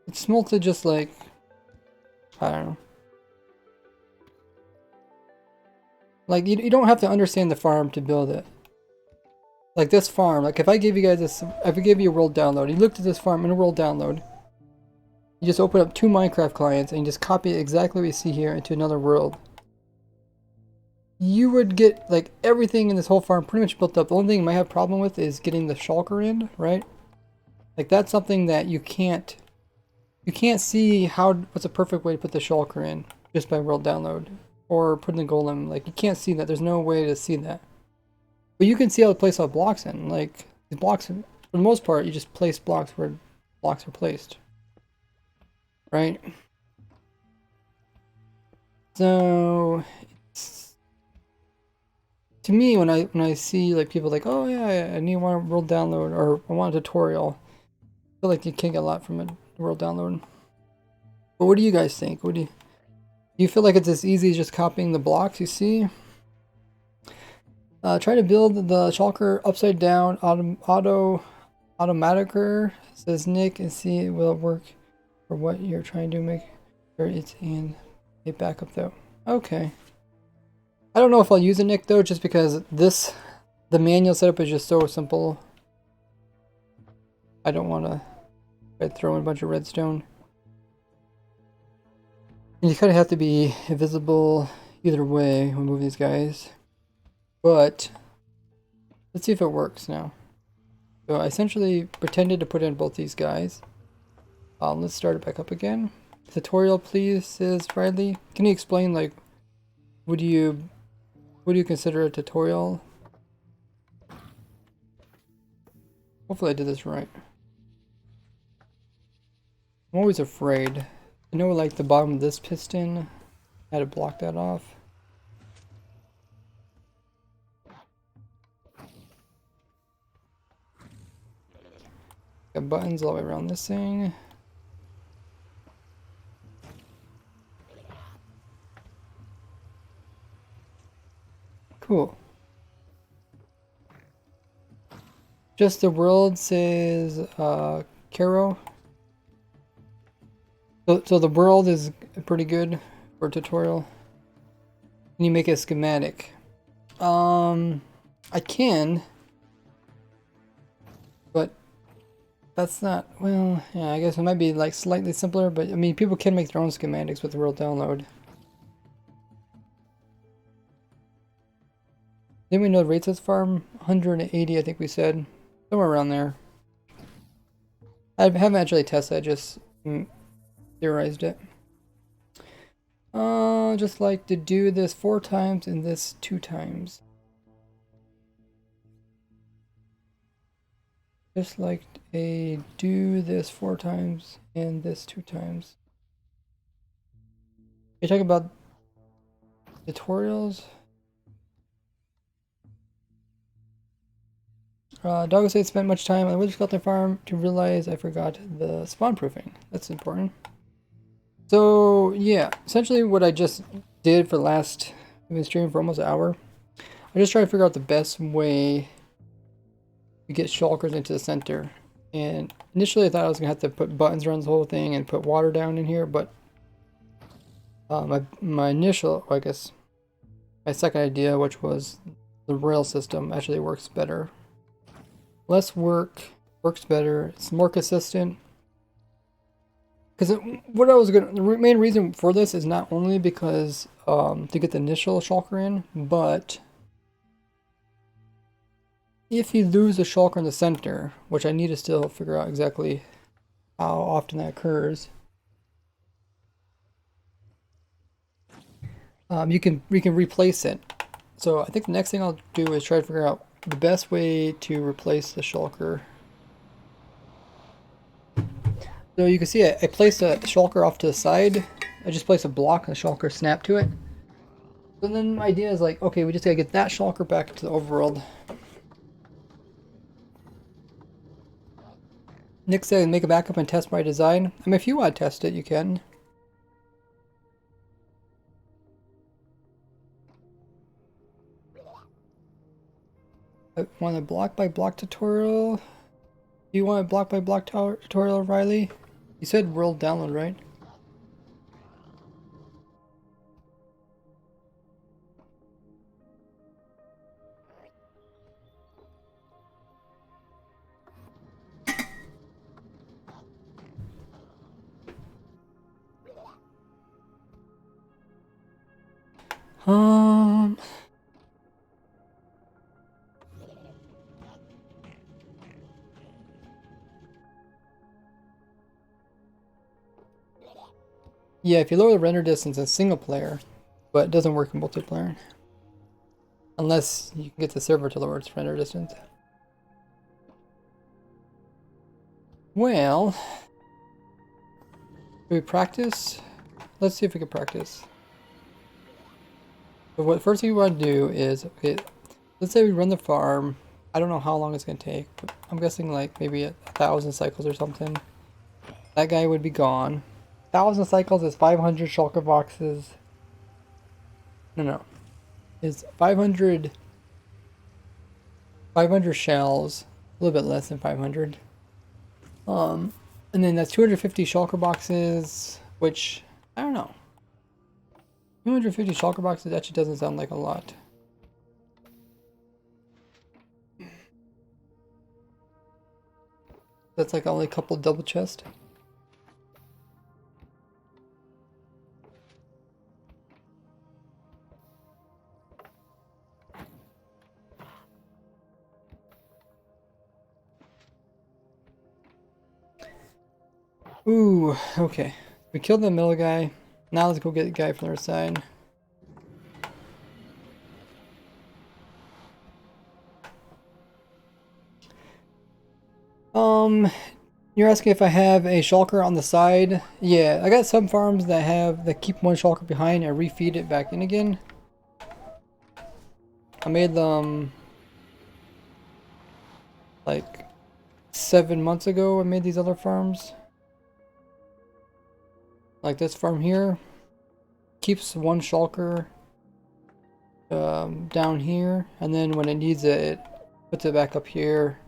It's mostly just like, I don't know. Like, you don't have to understand the farm to build it. Like this farm, like if I give you guys this, if I give you a world download, you looked at this farm in a world download, you just open up 2 Minecraft clients and you just copy exactly what you see here into another world. You would get like everything in this whole farm pretty much built up. The only thing you might have a problem with is getting the shulker in, right? Like that's something that you can't see what's a perfect way to put the shulker in just by world download or putting the golem. Like you can't see that. There's no way to see that. But you can see how to place all blocks in. Like these blocks, for the most part, you just place blocks where blocks are placed, right? So to me, when I see like people like, oh yeah, I need one world download or I want a tutorial, I feel like you can get a lot from a world download. But what do you guys think? Do you feel like it's as easy as just copying the blocks you see? Try to build the shulker upside down auto Automatiker, says Nick, and see will it work for what you're trying to make sure it's in a backup though. Okay. I don't know if I'll use it, Nick, though, just because the manual setup is just so simple. I don't want to throw in a bunch of redstone. And you kind of have to be invisible either way when moving these guys. But let's see if it works now. So I essentially pretended to put in both these guys. Let's start it back up again. Tutorial, please, says Riley. Can you explain, like, what do you consider a tutorial? Hopefully I did this right. I'm always afraid. I know, like, the bottom of this piston, I had to block that off. Got buttons all the way around this thing. Cool. Just the world, says Caro. So the world is pretty good for a tutorial. Can you make a schematic? I can, but that's not, well, yeah, I guess it might be like slightly simpler, but I mean, people can make their own schematics with the world download. Then we know the rates this farm, 180, I think we said, somewhere around there. I haven't actually tested, I just theorized it. Just like to do this 4 times and this 2 times. Just like a do this 4 times and this 2 times. You're talking about tutorials? Doggo said spent much time on the Wither Skeleton farm to realize I forgot the spawn proofing. That's important. So yeah, essentially what I just did for the last, I've been streaming for almost an hour. I just tried to figure out the best way to get shulkers into the center. And initially I thought I was gonna have to put buttons around the whole thing and put water down in here, but my initial, I guess, my second idea, which was the rail system, actually works better. Less work, works better, it's more consistent. Because what I was gonna, the main reason for this is not only because to get the initial shulker in, but if you lose a shulker in the center, which I need to still figure out exactly how often that occurs, we can replace it. So I think the next thing I'll do is try to figure out the best way to replace the shulker. So you can see I placed a shulker off to the side. I just placed a block and the shulker snapped to it. So then my idea is like, okay, we just gotta get that shulker back to the overworld. Nick said make a backup and test my design. I mean, if you want to test it, you can. I want a block by block tutorial. Do you want a block by block tutorial, Riley? You said world download, right? Um. Yeah, if you lower the render distance in single player, but it doesn't work in multiplayer. Unless you can get the server to lower its render distance. Well, do we practice? Let's see if we can practice. So what first thing we want to do is, okay, let's say we run the farm. I don't know how long it's going to take, but I'm guessing like maybe 1,000 cycles or something. That guy would be gone. 1,000 cycles is 500 shulker boxes. No. Is 500 shells. a little bit less than 500. And then that's 250 shulker boxes, which, I don't know. 250 shulker boxes actually doesn't sound like a lot. That's like only a couple double chests. Ooh, okay. We killed the middle guy. Now let's go get the guy from the other side. You're asking if I have a shulker on the side? Yeah, I got some farms that keep one shulker behind and refeed it back in again. I made them like 7 months ago. I made these other farms. Like this farm here keeps one shulker down here, and then when it needs it, it puts it back up here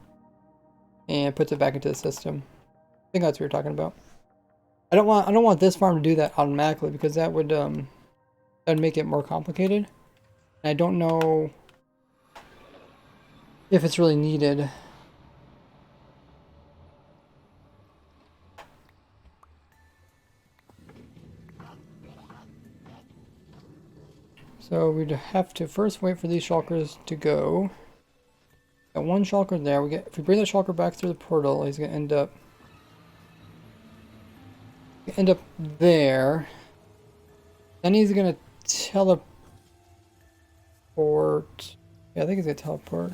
and puts it back into the system. I think that's what you're talking about. I don't want this farm to do that automatically because that would make it more complicated. And I don't know if it's really needed. So we'd have to first wait for these shulkers to go. Got one shulker there. If we bring the shulker back through the portal, he's gonna end up there. Then he's gonna teleport. Yeah, I think he's gonna teleport.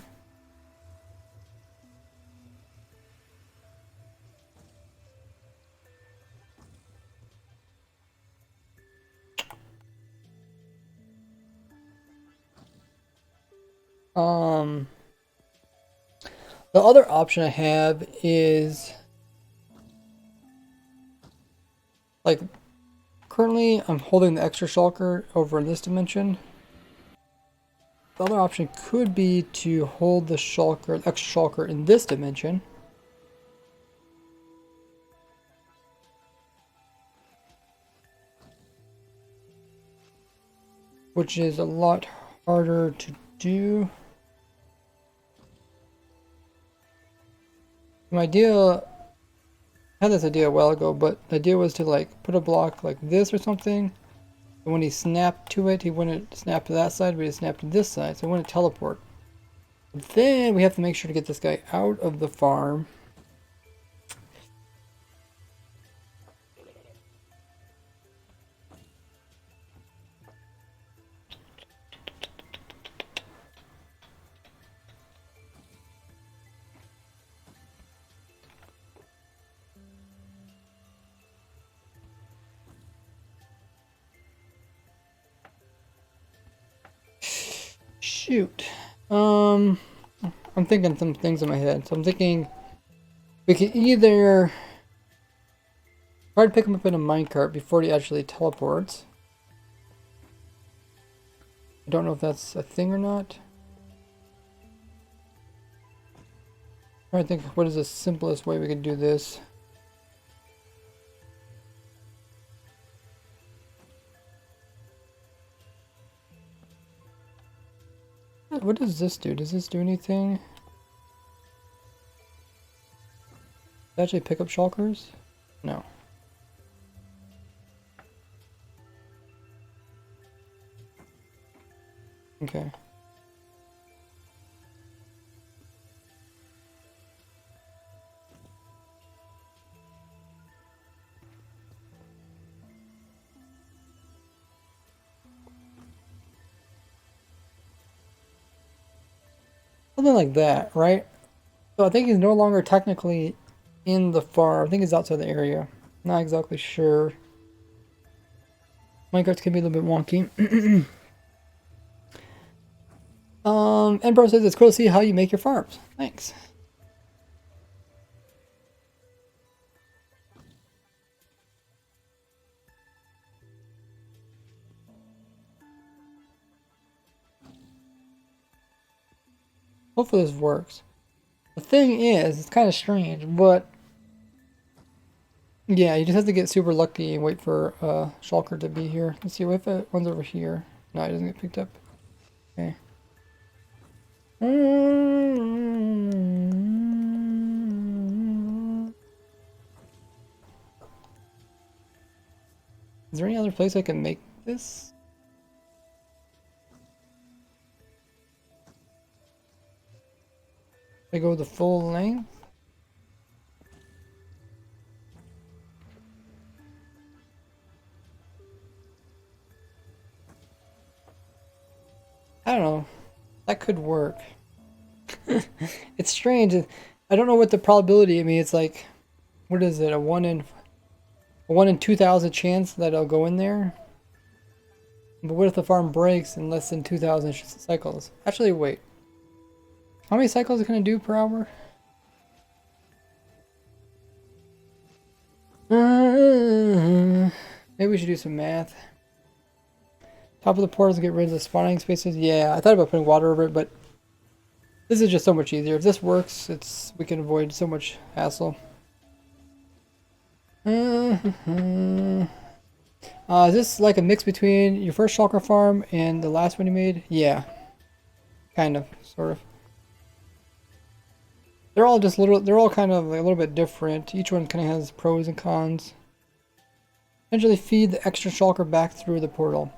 The other option I have is like currently I'm holding the extra shulker over in this dimension. The other option could be to hold the shulker, the extra shulker in this dimension. Which is a lot harder to do. My idea, I had this idea a while ago, but the idea was to like put a block like this or something. And when he snapped to it, he wouldn't snap to that side, but he snapped to this side, so he wouldn't teleport. But then we have to make sure to get this guy out of the farm. Shoot. I'm thinking some things in my head. So I'm thinking we can either try to pick him up in a minecart before he actually teleports. I don't know if that's a thing or not. I'm trying to think what is the simplest way we could do this. What does this do? Does this do anything? Does it actually pick up shulkers? No. Okay. Something like that, right? So I think he's no longer technically in the farm. I think he's outside the area. Not exactly sure. Minecarts can be a little bit wonky. Emperor says it's cool to see how you make your farms. Thanks. Hopefully this works. The thing is, it's kind of strange, but yeah, you just have to get super lucky and wait for Shulker to be here. Let's see, what if one's over here? No, it doesn't get picked up. Okay. Is there any other place I can make this? I go the full length? I don't know. That could work. It's strange. I don't know what the probability. I mean, it's like, what is it? A 1 in 2,000 chance that I'll go in there. But what if the farm breaks in less than 2,000 cycles? Actually, wait. How many cycles can it do per hour? Maybe we should do some math. Top of the portals to get rid of the spawning spaces. Yeah, I thought about putting water over it, but this is just so much easier. If this works, we can avoid so much hassle. Is this like a mix between your first shulker farm and the last one you made? Yeah, kind of, sort of. They're all just they're all kind of like a little bit different. Each one kind of has pros and cons. Eventually feed the extra shulker back through the portal.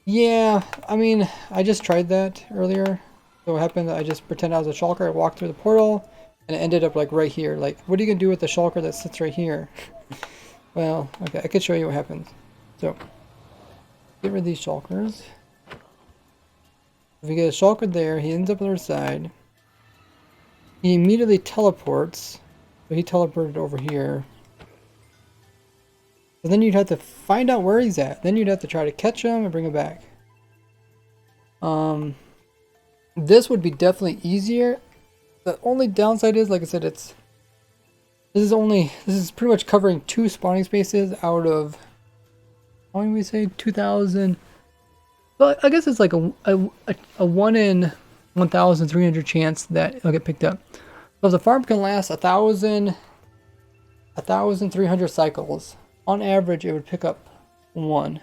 Yeah, I mean, I just tried that earlier. So what happened, I just pretended I was a shulker, I walked through the portal, and it ended up like right here. Like, what are you gonna do with the shulker that sits right here? Well, okay, I could show you what happens. So, get rid of these shulkers. If we get a shulker there, he ends up on the other side. He immediately teleports. So he teleported over here. So then you'd have to find out where he's at. Then you'd have to try to catch him and bring him back. This would be definitely easier. The only downside is, like I said, this is pretty much covering 2 spawning spaces out of, how many we say, 2,000. Well, I guess it's like a 1 in 1,300 chance that it'll get picked up. So if the farm can last 1,300 cycles, on average it would pick up 1,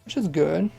which is good.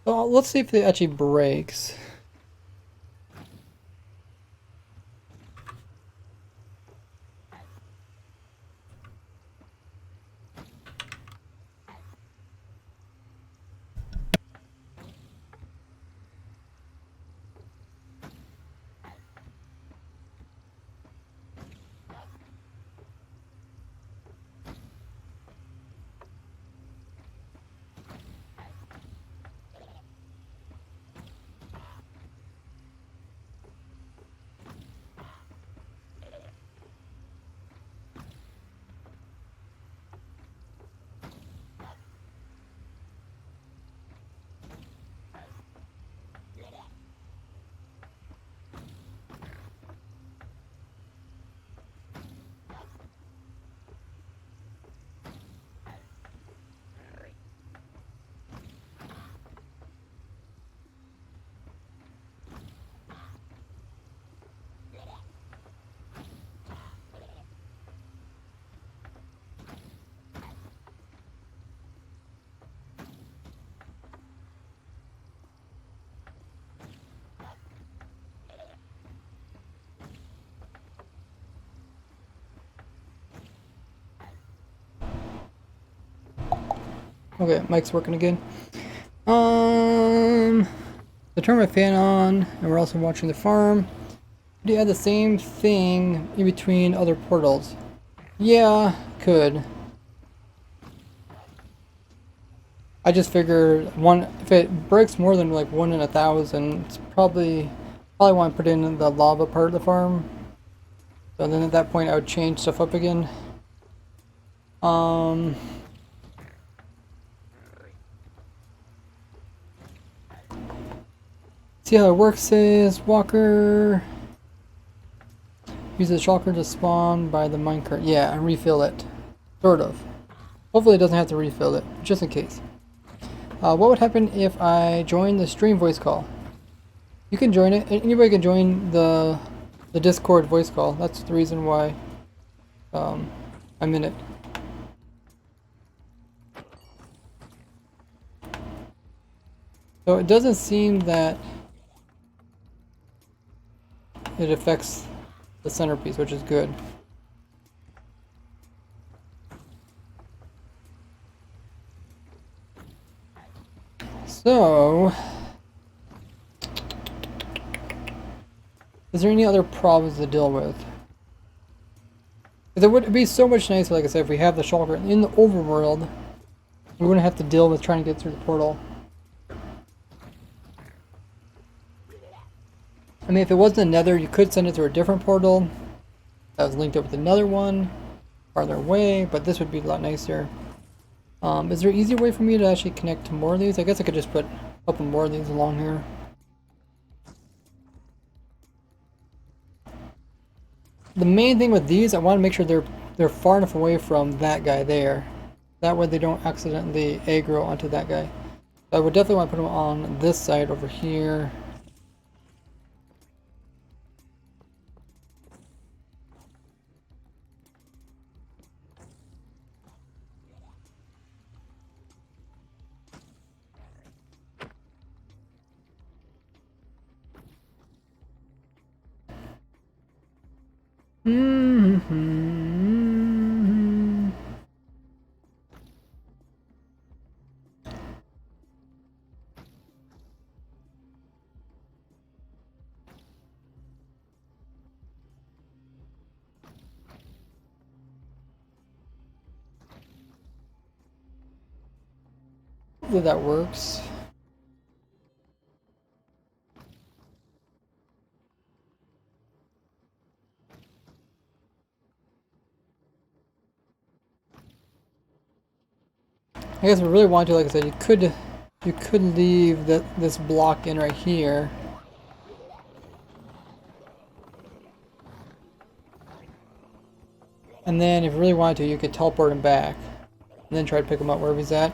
So let's see if it actually breaks. Okay, mic's working again. So turn my fan on, and we're also watching the farm. Do you have the same thing in between other portals? Yeah, could. I just figured one if it breaks more than like 1 in 1,000, it's probably want to put in the lava part of the farm. So then at that point I would change stuff up again. See how it works is Walker. Use the shulker to spawn by the minecart. Yeah, and refill it. Sort of. Hopefully it doesn't have to refill it, just in case. What would happen if I join the stream voice call? You can join it. Anybody can join the Discord voice call. That's the reason why I'm in it. So it doesn't seem that it affects the centerpiece, which is good. So, is there any other problems to deal with? Because it would be so much nicer, like I said, if we have the shulker in the overworld, we wouldn't have to deal with trying to get through the portal. I mean, if it wasn't a nether, you could send it through a different portal that was linked up with another one farther away, but this would be a lot nicer. Is there an easier way for me to actually connect to more of these? I guess I could just put a couple more of these along here. The main thing with these, I want to make sure they're far enough away from that guy there. That way they don't accidentally aggro onto that guy. So I would definitely want to put them on this side over here. Hopefully that works. I guess if we really want to, like I said, you could leave this block in right here. And then if you really wanted to, you could teleport him back. And then try to pick him up wherever he's at.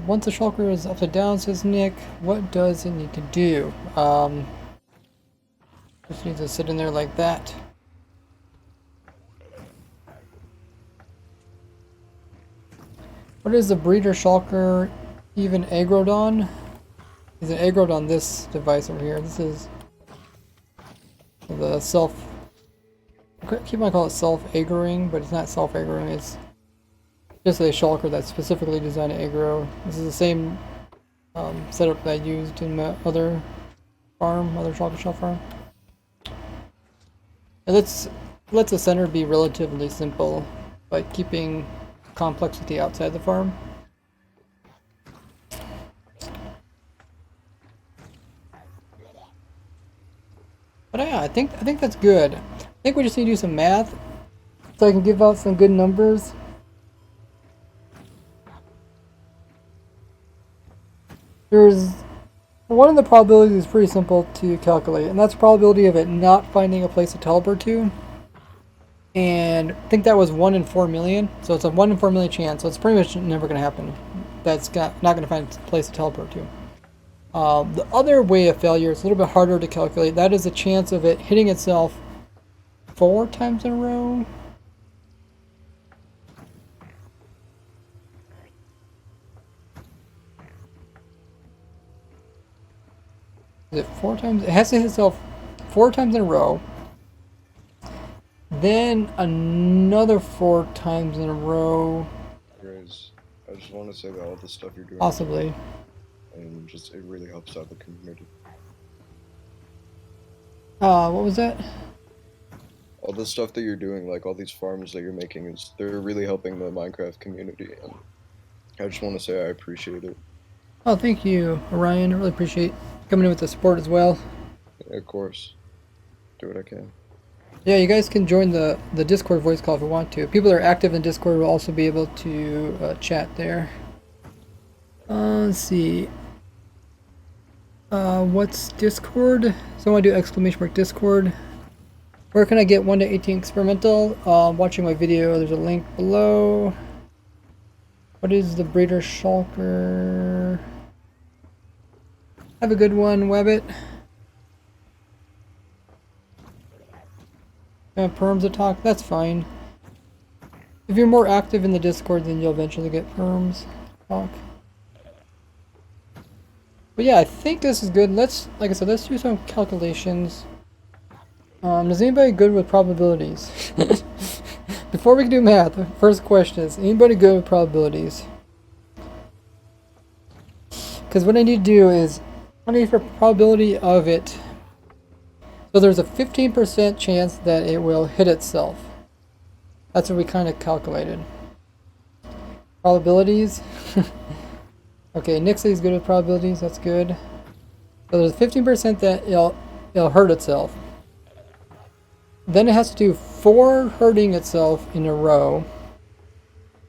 Once the shulker is upside down, says Nick, what does it need to do? Just needs to sit in there like that. What is the breeder shulker even aggroed on? Is it aggroed on this device over here? This is the self... I keep on calling it self-aggroing, but it's not self-aggroing, it's just a shulker that's specifically designed to aggro. This is the same setup that I used in my other farm, other Shulker Shell farm. It lets the center be relatively simple by keeping complexity outside the farm. But yeah, I think that's good. I think we just need to do some math so I can give out some good numbers. There's one of the probabilities is pretty simple to calculate, and that's the probability of it not finding a place to teleport to. And I think that was 1 in 4 million, so it's a 1 in 4 million chance, so it's pretty much never going to happen. That's not going to find a place to teleport to. The other way of failure is a little bit harder to calculate. That is the chance of it hitting itself 4 times in a row. Is it 4 times? It has to hit itself 4 times in a row. Then another 4 times in a row. Anyways, I just want to say that all the stuff you're doing is Possibly. awesome, and just it really helps out the community. What was that? All the stuff that you're doing, like all these farms that you're making, they're really helping the Minecraft community, and I just want to say I appreciate it. Oh, thank you, Orion. I really appreciate coming in with the support as well. Yeah, of course, do what I can. Yeah, you guys can join the Discord voice call if you want to. People that are active in Discord will also be able to chat there. Let's see. What's Discord? Someone do exclamation mark Discord. Where can I get 1 to 18 experimental? Watching my video, there's a link below. What is the breeder shulker? Have a good one, Webbit. Perms to talk, that's fine. If you're more active in the Discord, then you'll eventually get perms talk. But yeah, I think this is good. Let's, like I said, let's do some calculations. Is anybody good with probabilities? Before we can do math, first question is, anybody good with probabilities? Because what I need to do is, I need for probability of it. So there's a 15% chance that it will hit itself. That's what we kind of calculated. Probabilities. Okay, Nixie's good with probabilities, that's good. So there's 15% that it'll hurt itself. Then it has to do 4 hurting itself in a row.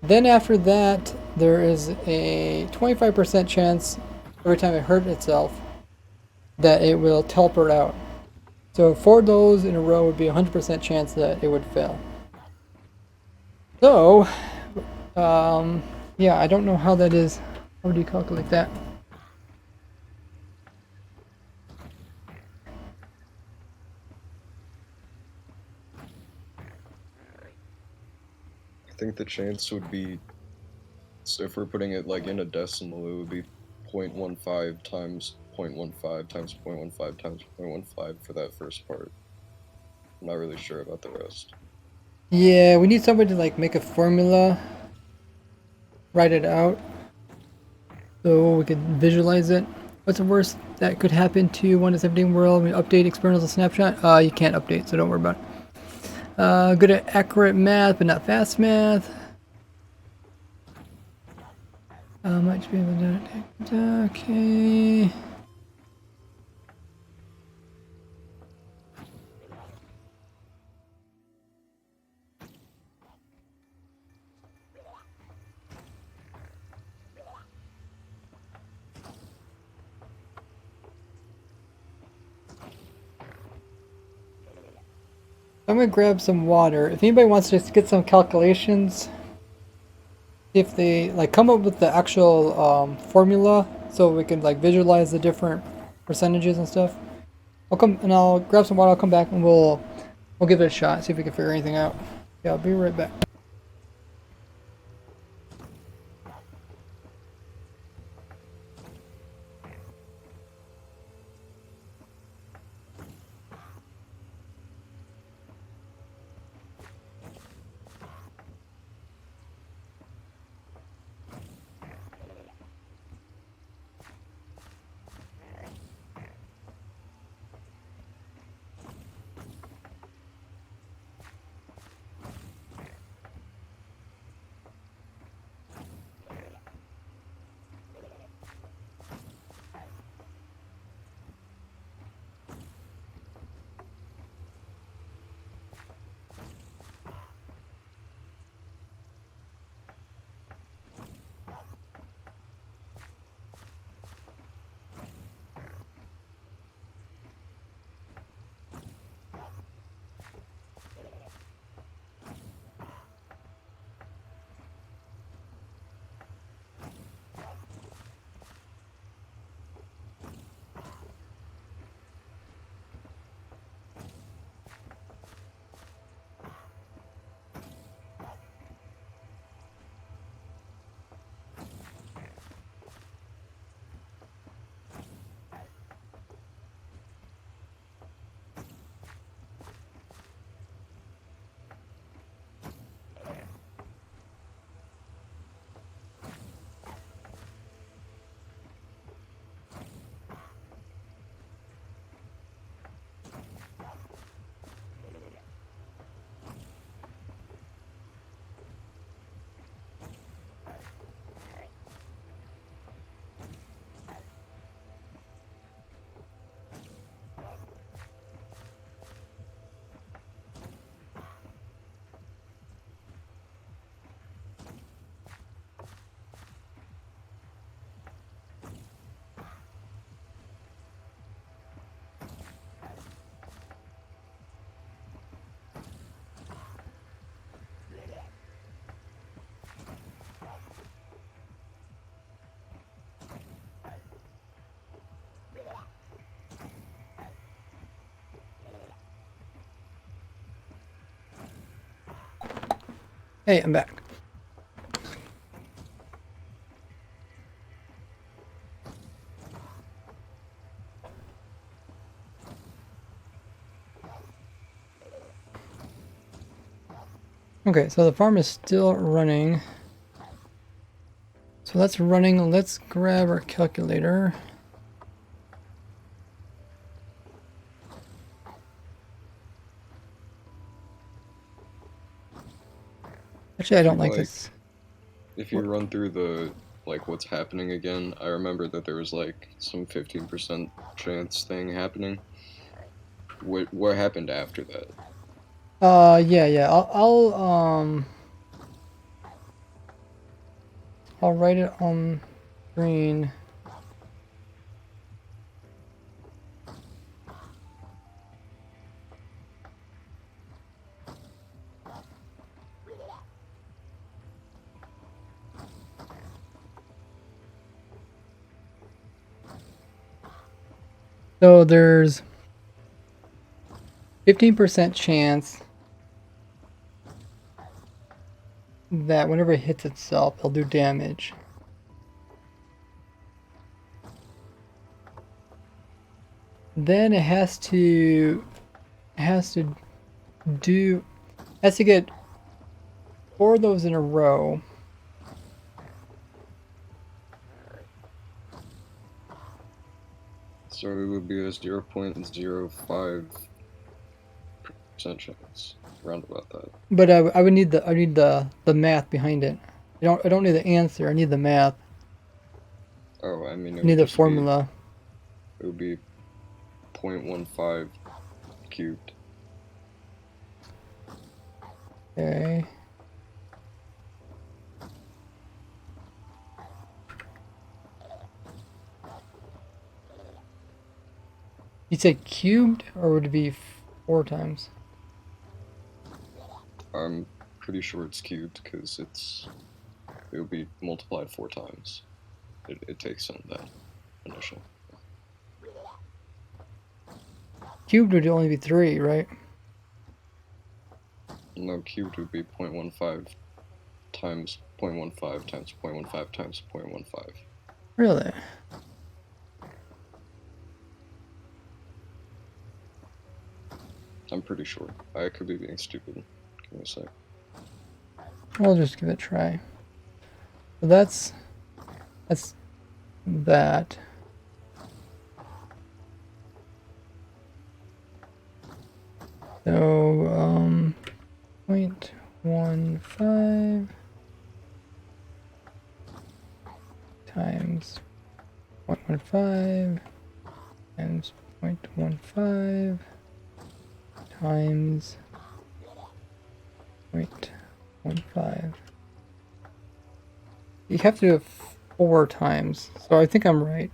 Then after that, there is a 25% chance every time it hurt itself that it will teleport out. So 4 of those in a row would be a 100% chance that it would fail. So, yeah, I don't know how that is. How do you calculate that? I think the chance would be, so if we're putting it like in a decimal, it would be 0.15 times 0.15 times 0.15 times 0.15 for that first part. I'm not really sure about the rest. Yeah, we need somebody to like make a formula, write it out, so we could visualize it. What's the worst that could happen to 1 to 17 world? We update externals a snapshot. You can't update, so don't worry about it. Good at accurate math, but not fast math. Might be able to do it. Okay. I'm gonna grab some water. If anybody wants to just get some calculations, if they like come up with the actual formula, so we can like visualize the different percentages and stuff. I'll grab some water. I'll come back and we'll give it a shot. See if we can figure anything out. Yeah, I'll be right back. Hey, I'm back. Okay, so the farm is still running. So that's running. Let's grab our calculator. Actually, I If don't you like like, this. if you run through the like what's happening again, I remember that there was like some 15% chance thing happening. What happened after that? Yeah. I'll write it on screen. So there's 15% chance that whenever it hits itself, it'll do damage. Then it has to do has to get 4 of those in a row. So it would be a 0.05% chance, around about that. But I would need the math behind it. I don't need the answer. I need the math. Oh, I mean I need the formula. it would be 0.15 cubed. Okay. You said cubed, or would it be 4 times? I'm pretty sure it's cubed because it would be multiplied 4 times. It takes in that initial. Cubed would only be 3, right? No, cubed would be 0.15 times 0.15 times 0.15 times 0.15. Really? I'm pretty sure. I could be being stupid. Give me a sec. I'll just give it a try. So that's that. So 0.15 times 0.15 times 0.15 times 0.15. You have to do it 4 times, so I think I'm right.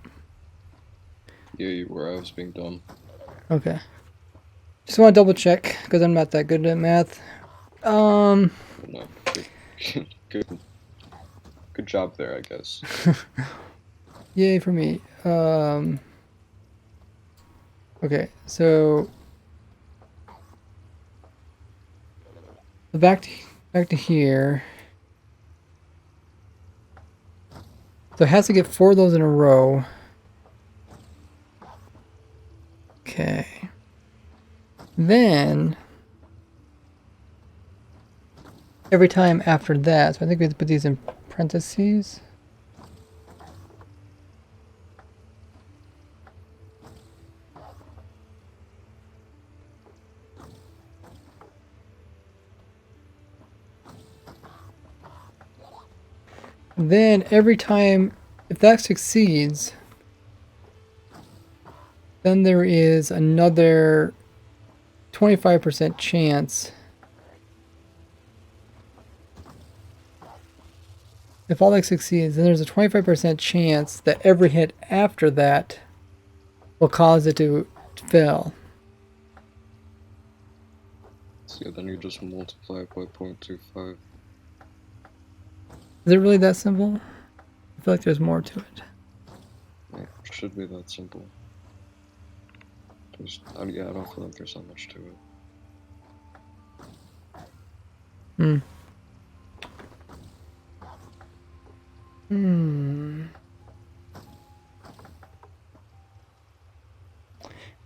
Yeah, you were. I was being dumb. Okay. Just want to double check because I'm not that good at math. Um, No, good, good, good job there, I guess. Yay for me. Okay, so back to here. So it has to get 4 of those in a row. Okay. Then every time after that, so I think we have to put these in parentheses. Then every time, if that succeeds, then there is another 25% chance. If all that succeeds, then there's a 25% chance that every hit after that will cause it to fail. So yeah, then you just multiply it by 0.25. Is it really that simple? I feel like there's more to it. Yeah, it should be that simple. Yeah, I don't feel like there's that much to it. Hmm.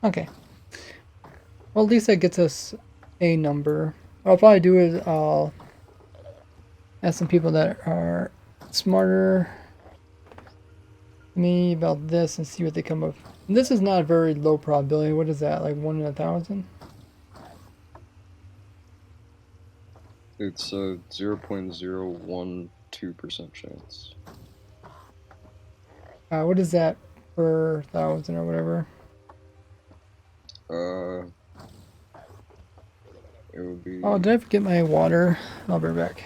Okay. Well, at least that gets us a number. What I'll probably do is I'll ask some people that are smarter than me about this and see what they come up. And this is not a very low probability. What is that? Like 1 in 1,000? It's a 0.012% chance. What is that per 1,000 or whatever? It would be. Oh, did I forget my water? I'll be right back.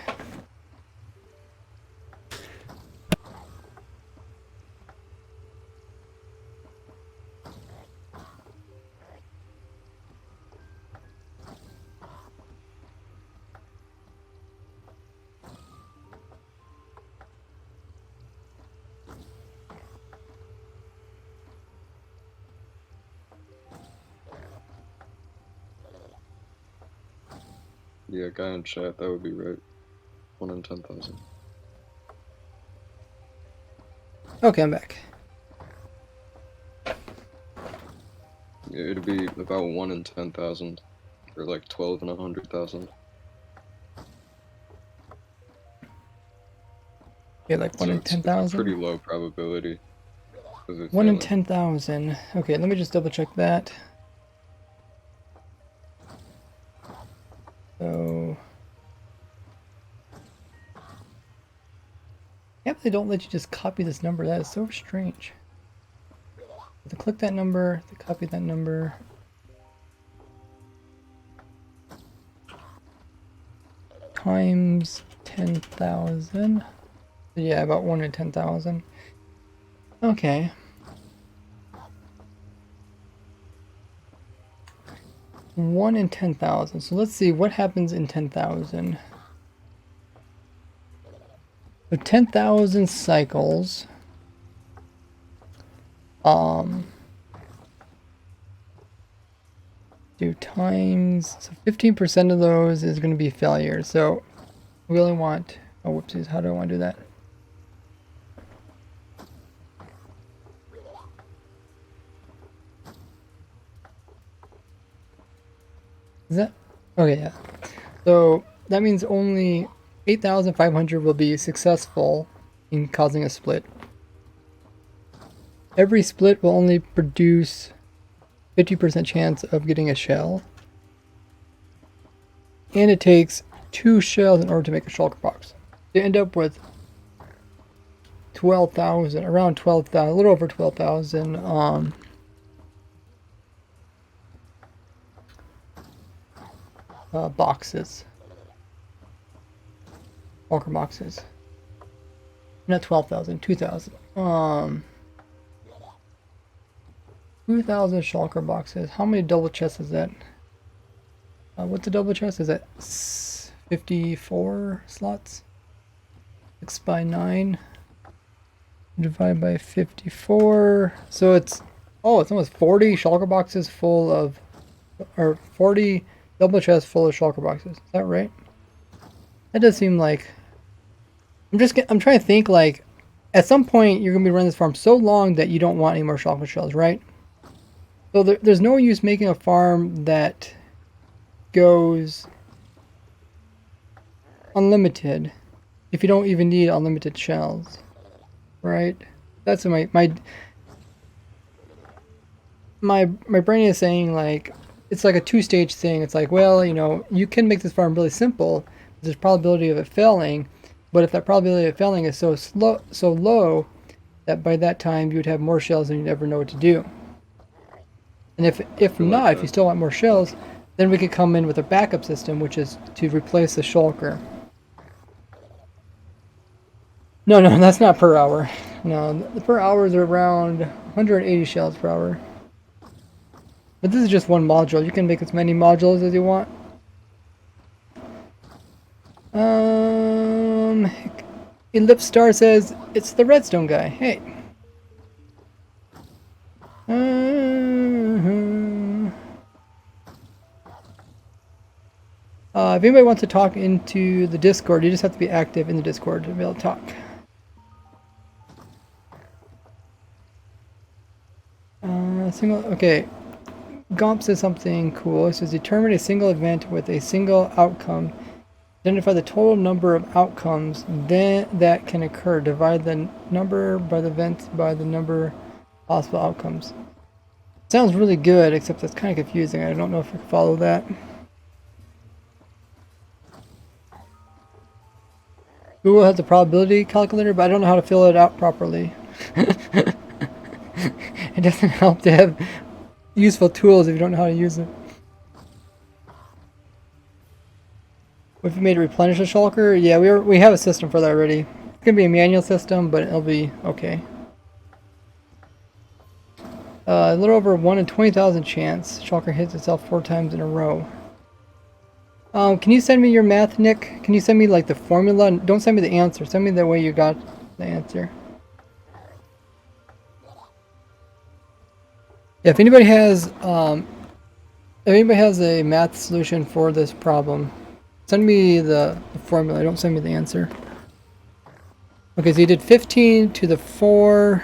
Yeah, guy in chat, that would be right. 1 in 10,000. Okay, I'm back. Yeah, it'd be about 1 in 10,000, or like 12 in 100,000. Okay, like 1 So in it's a pretty 10,000? low probability of it 1 in failing. 10,000. Okay, let me just double check that. So, yeah, they don't let you just copy this number. That is so strange. To click that number, to copy that number. Times 10,000. Yeah, about 1 in 10,000. Okay. One in 10,000. So let's see what happens in 10,000. So 10,000 cycles. Do times, so 15% of those is going to be failure. So we only want, oh whoopsies, how do I want to do that? Is that, okay, yeah. So that means only 8,500 will be successful in causing a split. Every split will only produce 50% chance of getting a shell. And it takes 2 shells in order to make a shulker box. You end up with 12,000, around 12,000, a little over 12,000 boxes. Shulker boxes. Not 12,000, 2,000. 2,000 shulker boxes. How many double chests is that? What's a double chest? Is that 54 slots? 6 by 9. Divided by 54. So it's, oh, it's almost 40 shulker boxes full of, or 40 double chests full of shulker boxes. Is that right? That does seem like, I'm trying to think, like, at some point you're going to be running this farm so long that you don't want any more shulker shells, right? So there's no use making a farm that goes unlimited if you don't even need unlimited shells, right? That's what my brain is saying, like, it's like a two-stage thing. It's like, well, you know, you can make this farm really simple. There's probability of it failing, but if that probability of failing is so low that by that time you would have more shells and you'd never know what to do. And if Feel like not, if you still want more shells, then we could come in with a backup system, which is to replace the shulker. No, that's not per hour. No, the per hours are around 180 shells per hour. But this is just one module. You can make as many modules as you want. Ellipse Star says it's the redstone guy. Hey. If anybody wants to talk into the Discord, you just have to be active in the Discord to be able to talk. Okay. Gomp says something cool. It says determine a single event with a single outcome. Identify the total number of outcomes then that can occur. Divide the number by the events by the number of possible outcomes. Sounds really good, except that's kind of confusing. I don't know if I can follow that. Google has a probability calculator, but I don't know how to fill it out properly. It doesn't help to have useful tools if you don't know how to use it. What if you made a replenish a shulker? Yeah, we have a system for that already. It's gonna be a manual system, but it'll be okay. A little over 1 in 20,000 chance shulker hits itself 4 times in a row. Can you send me your math, Nick? Can you send me like the formula? Don't send me the answer. Send me the way you got the answer. Yeah, if anybody has a math solution for this problem, send me the formula. Don't send me the answer. Okay, so you did 15 to the 4,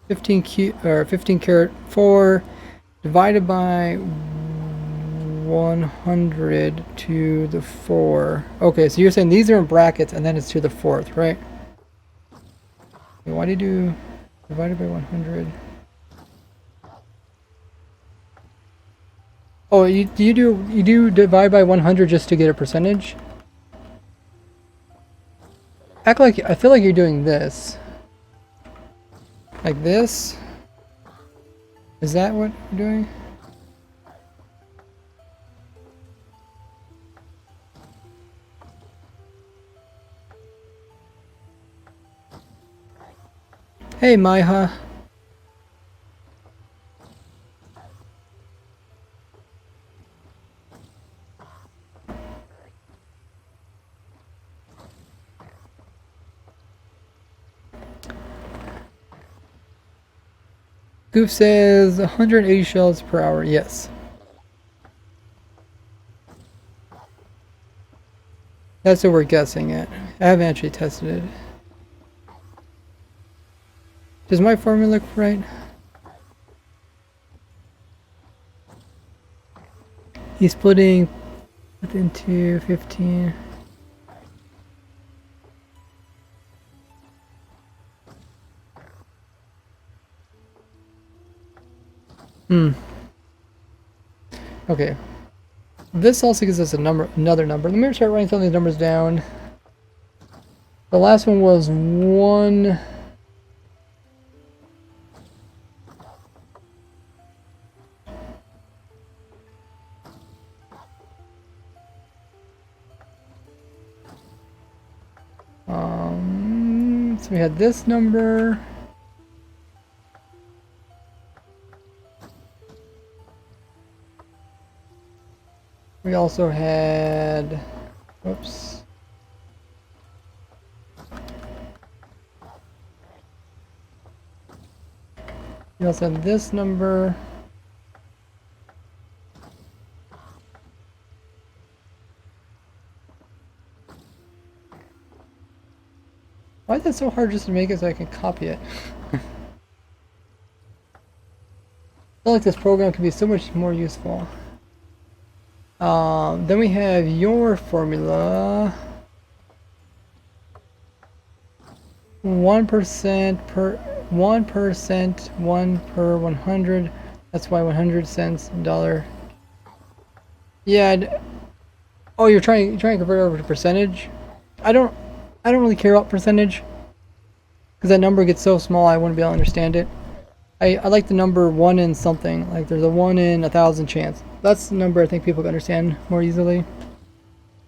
15 carat 4 divided by 100 to the 4. Okay, so you're saying these are in brackets and then it's to the 4th, right? Why do you do divided by 100? Oh, you do divide by 100 just to get a percentage? Act like I feel like you're doing this. Like this? Is that what you're doing? Hey, Maiha. Goof says 180 shells per hour. Yes. That's what we're guessing at. I haven't actually tested it. Does my formula look right? He's splitting into 15. Okay. This also gives us another number. Let me start writing some of these numbers down. The last one was 1. So we had this number. We also had, whoops. We also had this number. Why is it so hard just to make it so I can copy it? I feel like this program could be so much more useful. Then we have your formula. 1% per 1%, 1 per 100. That's why 100 cents dollar. Yeah. Oh, you're trying to convert it over to percentage. I don't really care about percentage because that number gets so small. I wouldn't be able to understand it. I like the number 1 in something. Like there's a 1 in 1,000 chance. That's the number I think people can understand more easily.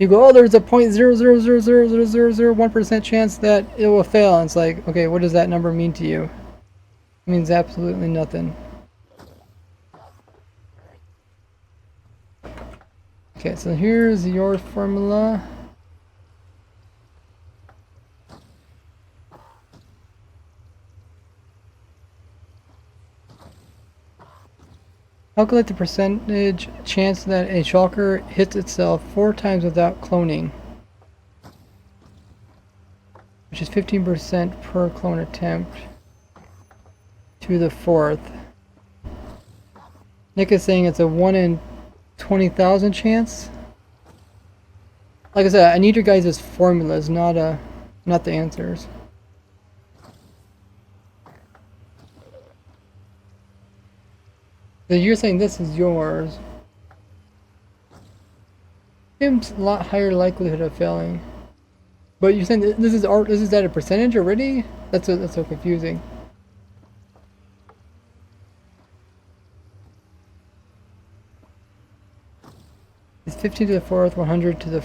You go, oh, there's a 0.0000001% chance that it will fail. And it's like, okay, what does that number mean to you? It means absolutely nothing. Okay, so here's your formula. Calculate the percentage chance that a shulker hits itself 4 times without cloning, which is 15% per clone attempt to the 4th. Nick is saying it's a 1 in 20,000 chance. Like I said, I need your guys' formulas, not the answers. So you're saying this is yours. Seems a lot higher likelihood of failing. But you're saying this is at a percentage already? That's so confusing. It's 50 to the 4th, 100 to the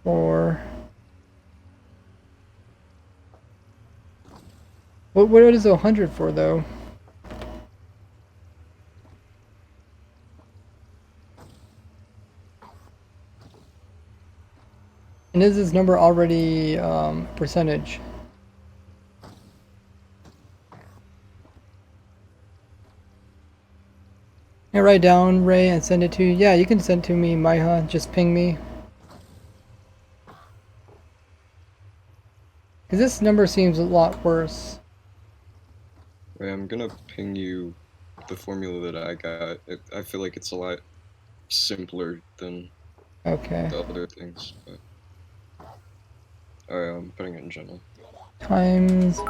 4. What is 100 for though? And is this number already percentage? Can I write down, Ray, and send it to you? Yeah, you can send it to me, Maiha. Just ping me. Because this number seems a lot worse. Ray, I'm gonna ping you the formula that I got. I feel like it's a lot simpler than the other things. But... Alright, I'm putting it in general. Times.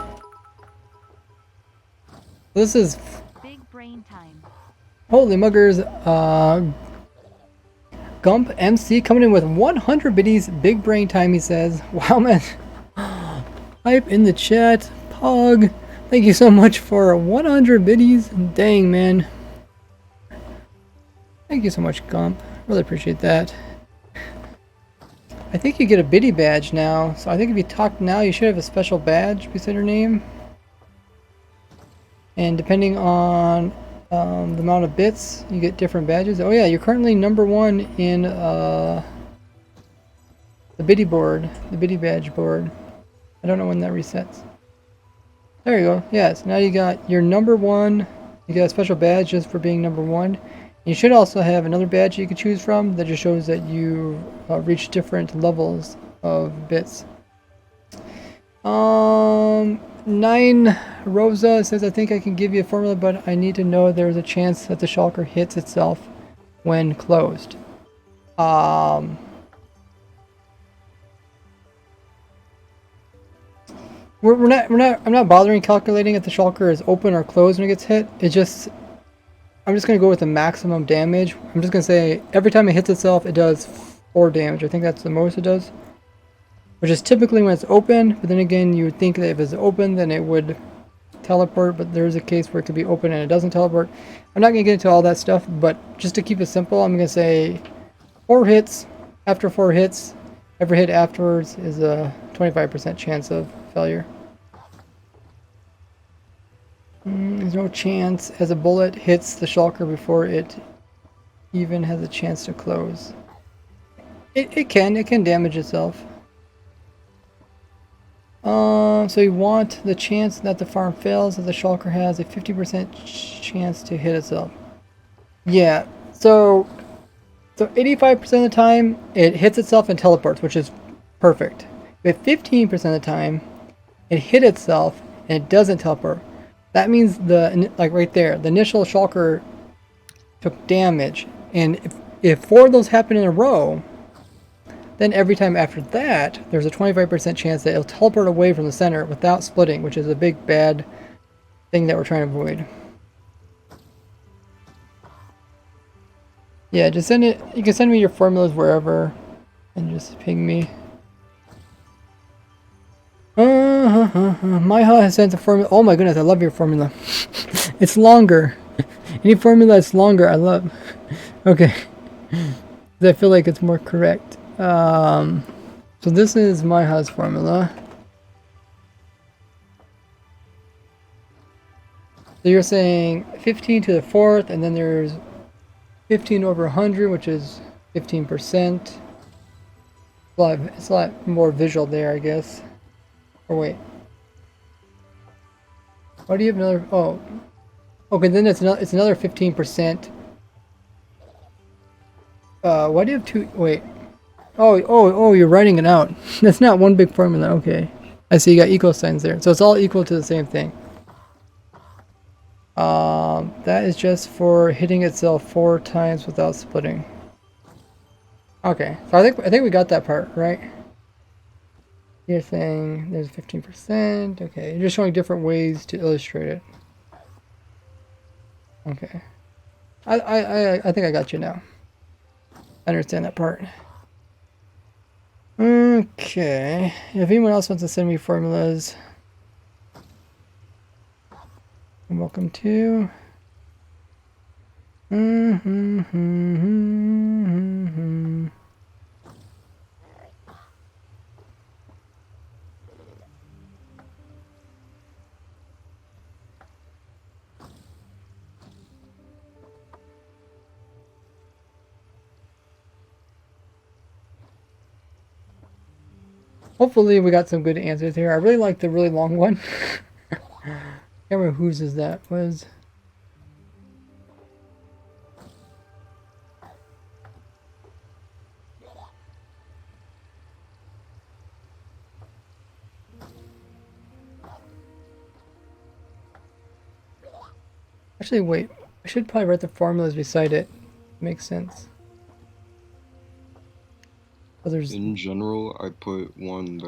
This is big brain time. Holy muggers. Gump MC coming in with 100 biddies. Big brain time, he says. Wow, man. Hype in the chat. Pog. Thank you so much for 100 biddies. Dang, man. Thank you so much, Gump. Really appreciate that. I think you get a biddy badge now. So I think if you talk now, you should have a special badge beside your name. And depending on the amount of bits, you get different badges. Oh yeah, you're currently #1 in the biddy board, the biddy badge board. I don't know when that resets. There you go. Yes, now you got your #1. You got a special badge just for being #1. You should also have another badge you can choose from that just shows that you reached different levels of bits. 9 Rosa says, I think I can give you a formula, but I need to know there's a chance that the shulker hits itself when closed. I'm not bothering calculating if the shulker is open or closed when it gets hit. I'm just going to go with the maximum damage. I'm just going to say every time it hits itself, it does 4 damage. I think that's the most it does. Which is typically when it's open, but then again, you would think that if it's open, then it would teleport, but there is a case where it could be open and it doesn't teleport. I'm not going to get into all that stuff, but just to keep it simple, I'm going to say 4 hits. After 4 hits, every hit afterwards is a 25% chance of failure. There's no chance as a bullet hits the shulker before it even has a chance to close. It can damage itself. So you want the chance that the farm fails, that the shulker has a 50% chance to hit itself. Yeah, so 85% of the time it hits itself and teleports, which is perfect. But 15% of the time it hit itself and it doesn't teleport. That means like right there, the initial shulker took damage, and if 4 of those happen in a row, then every time after that, there's a 25% chance that it'll teleport away from the center without splitting, which is a big bad thing that we're trying to avoid. Yeah, just send it. You can send me your formulas wherever, and just ping me. Maiha has sent a formula. Oh my goodness, I love your formula. It's longer. Any formula that's longer, I love. Okay, I feel like it's more correct. So this is Maiha's formula. So you're saying 15 to the 4th, and then there's 15 over 100, which is 15%. It's a lot more visual there, I guess. Or wait. Why do you have another? Oh, okay. Then it's another 15%. Why do you have 2? Wait. Oh, you're writing it out. That's not one big formula. Okay. I see you got equal signs there. So it's all equal to the same thing. That is just for hitting itself 4 times without splitting. Okay, so I think we got that part, right? You're saying there's 15%. Okay, you're just showing different ways to illustrate it. Okay. I think I got you now. I understand that part. Okay. If anyone else wants to send me formulas, you're welcome to. Hopefully we got some good answers here. I really like the really long one. I can't remember whose is that was. Actually, wait. I should probably write the formulas beside it. Makes sense. Oh, there's... In general, I put one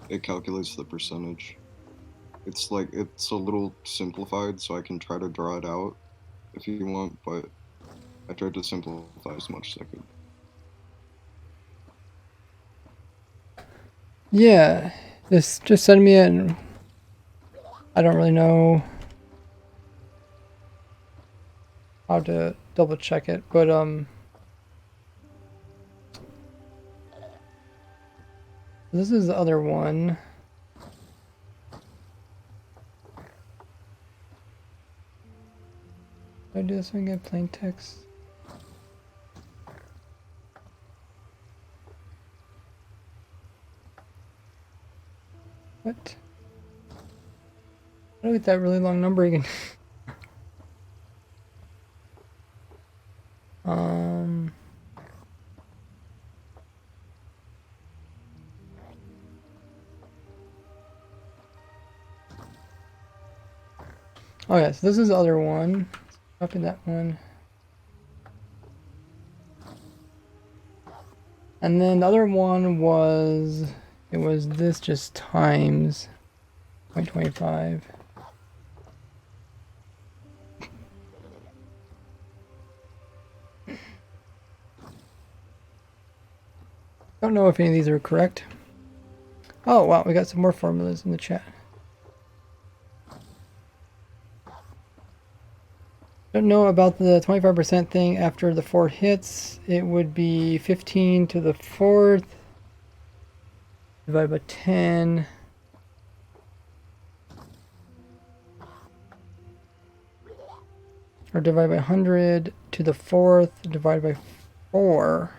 it calculates the percentage. It's like, it's a little simplified, so I can try to draw it out if you want, but I tried to simplify as much as I could. Yeah, just send me it. And I don't really know how to double check it, but this is the other one. Did I do this one again? Plain text. What? How do I get that really long number again? um. Oh yeah, so this is the other one. Copy that one. And then the other one was, it was this just times 0.25. Don't know if any of these are correct. Oh wow, we got some more formulas in the chat. Don't know about the 25% thing after the 4 hits. It would be 15 to the 4th divided by 10. Or divided by 100 to the 4th divided by 4.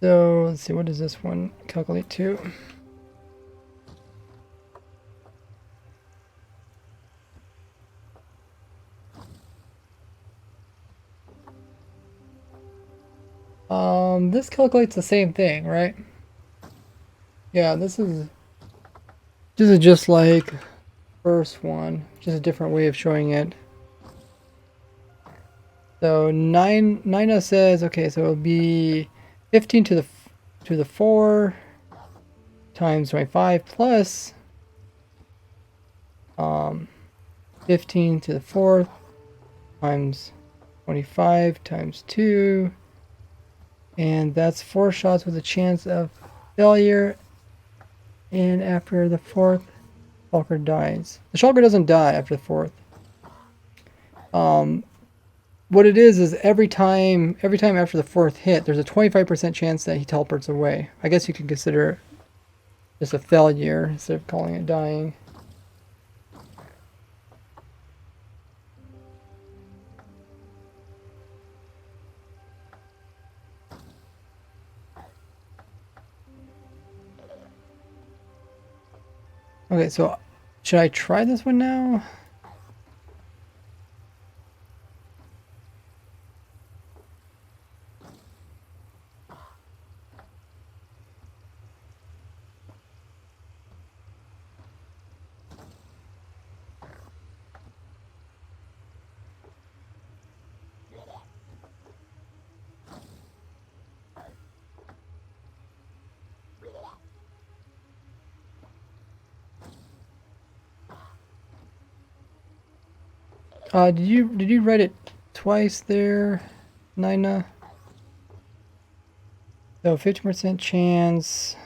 So let's see, what does this one calculate to? This calculates the same thing, right? Yeah, this is just like first one, just a different way of showing it. So 9 says, okay, so it'll be 15 to the 4 times 25 plus 15 to the 4th times 25 times 2, and that's 4 shots with a chance of failure, and after the 4th Shulker dies. The Shulker doesn't die after the 4th. What it is every time after the 4th hit, there's a 25% chance that he teleports away. I guess you could consider it just a failure instead of calling it dying. Okay, so should I try this one now? Did you write it twice there, Nina? So 50% chance.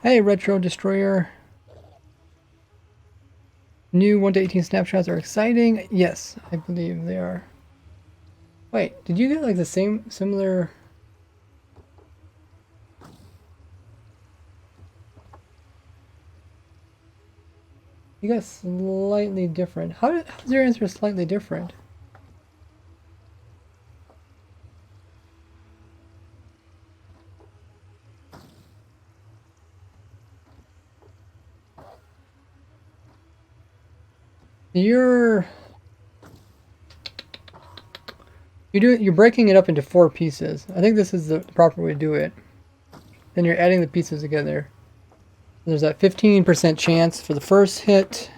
Hey, Retro Destroyer. New 1 to 18 snapshots are exciting. Yes, I believe they are. Wait, did you get like the similar? You got slightly different. How's your answer slightly different? You're breaking it up into 4 pieces. I think this is the proper way to do it. Then you're adding the pieces together. There's that 15% chance for the first hit.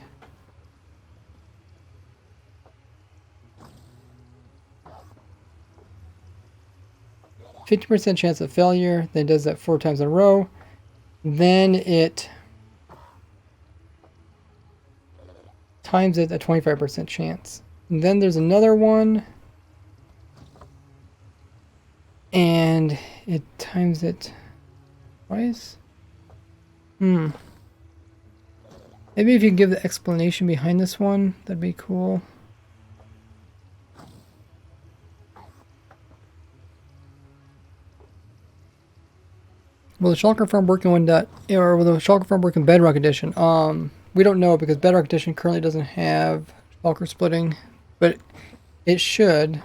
%50 chance of failure. Then it does that 4 times in a row. Then it times it at 25% chance. And then there's another one. And it times it twice. Maybe if you can give the explanation behind this one, that'd be cool. Will the Shulker farm work in or will the Shulker farm work in Bedrock Edition? We don't know because Bedrock Edition currently doesn't have Shulker splitting, but it should.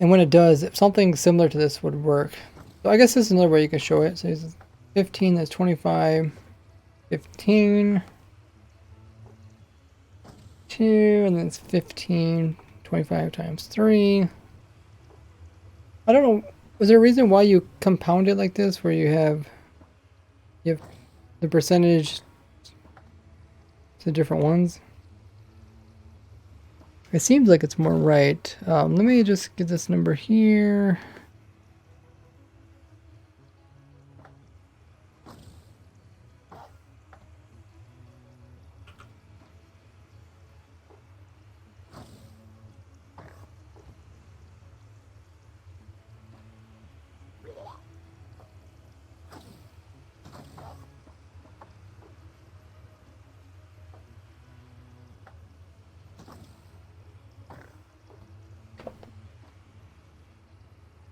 And when it does, if something similar to this would work. So I guess this is another way you can show it. So it's 15, that's 25, 15, 2, and then it's 15, 25 times 3. I don't know. Was there a reason why you compound it like this, where you have the percentage to different ones? It seems like it's more right. Let me just get this number here.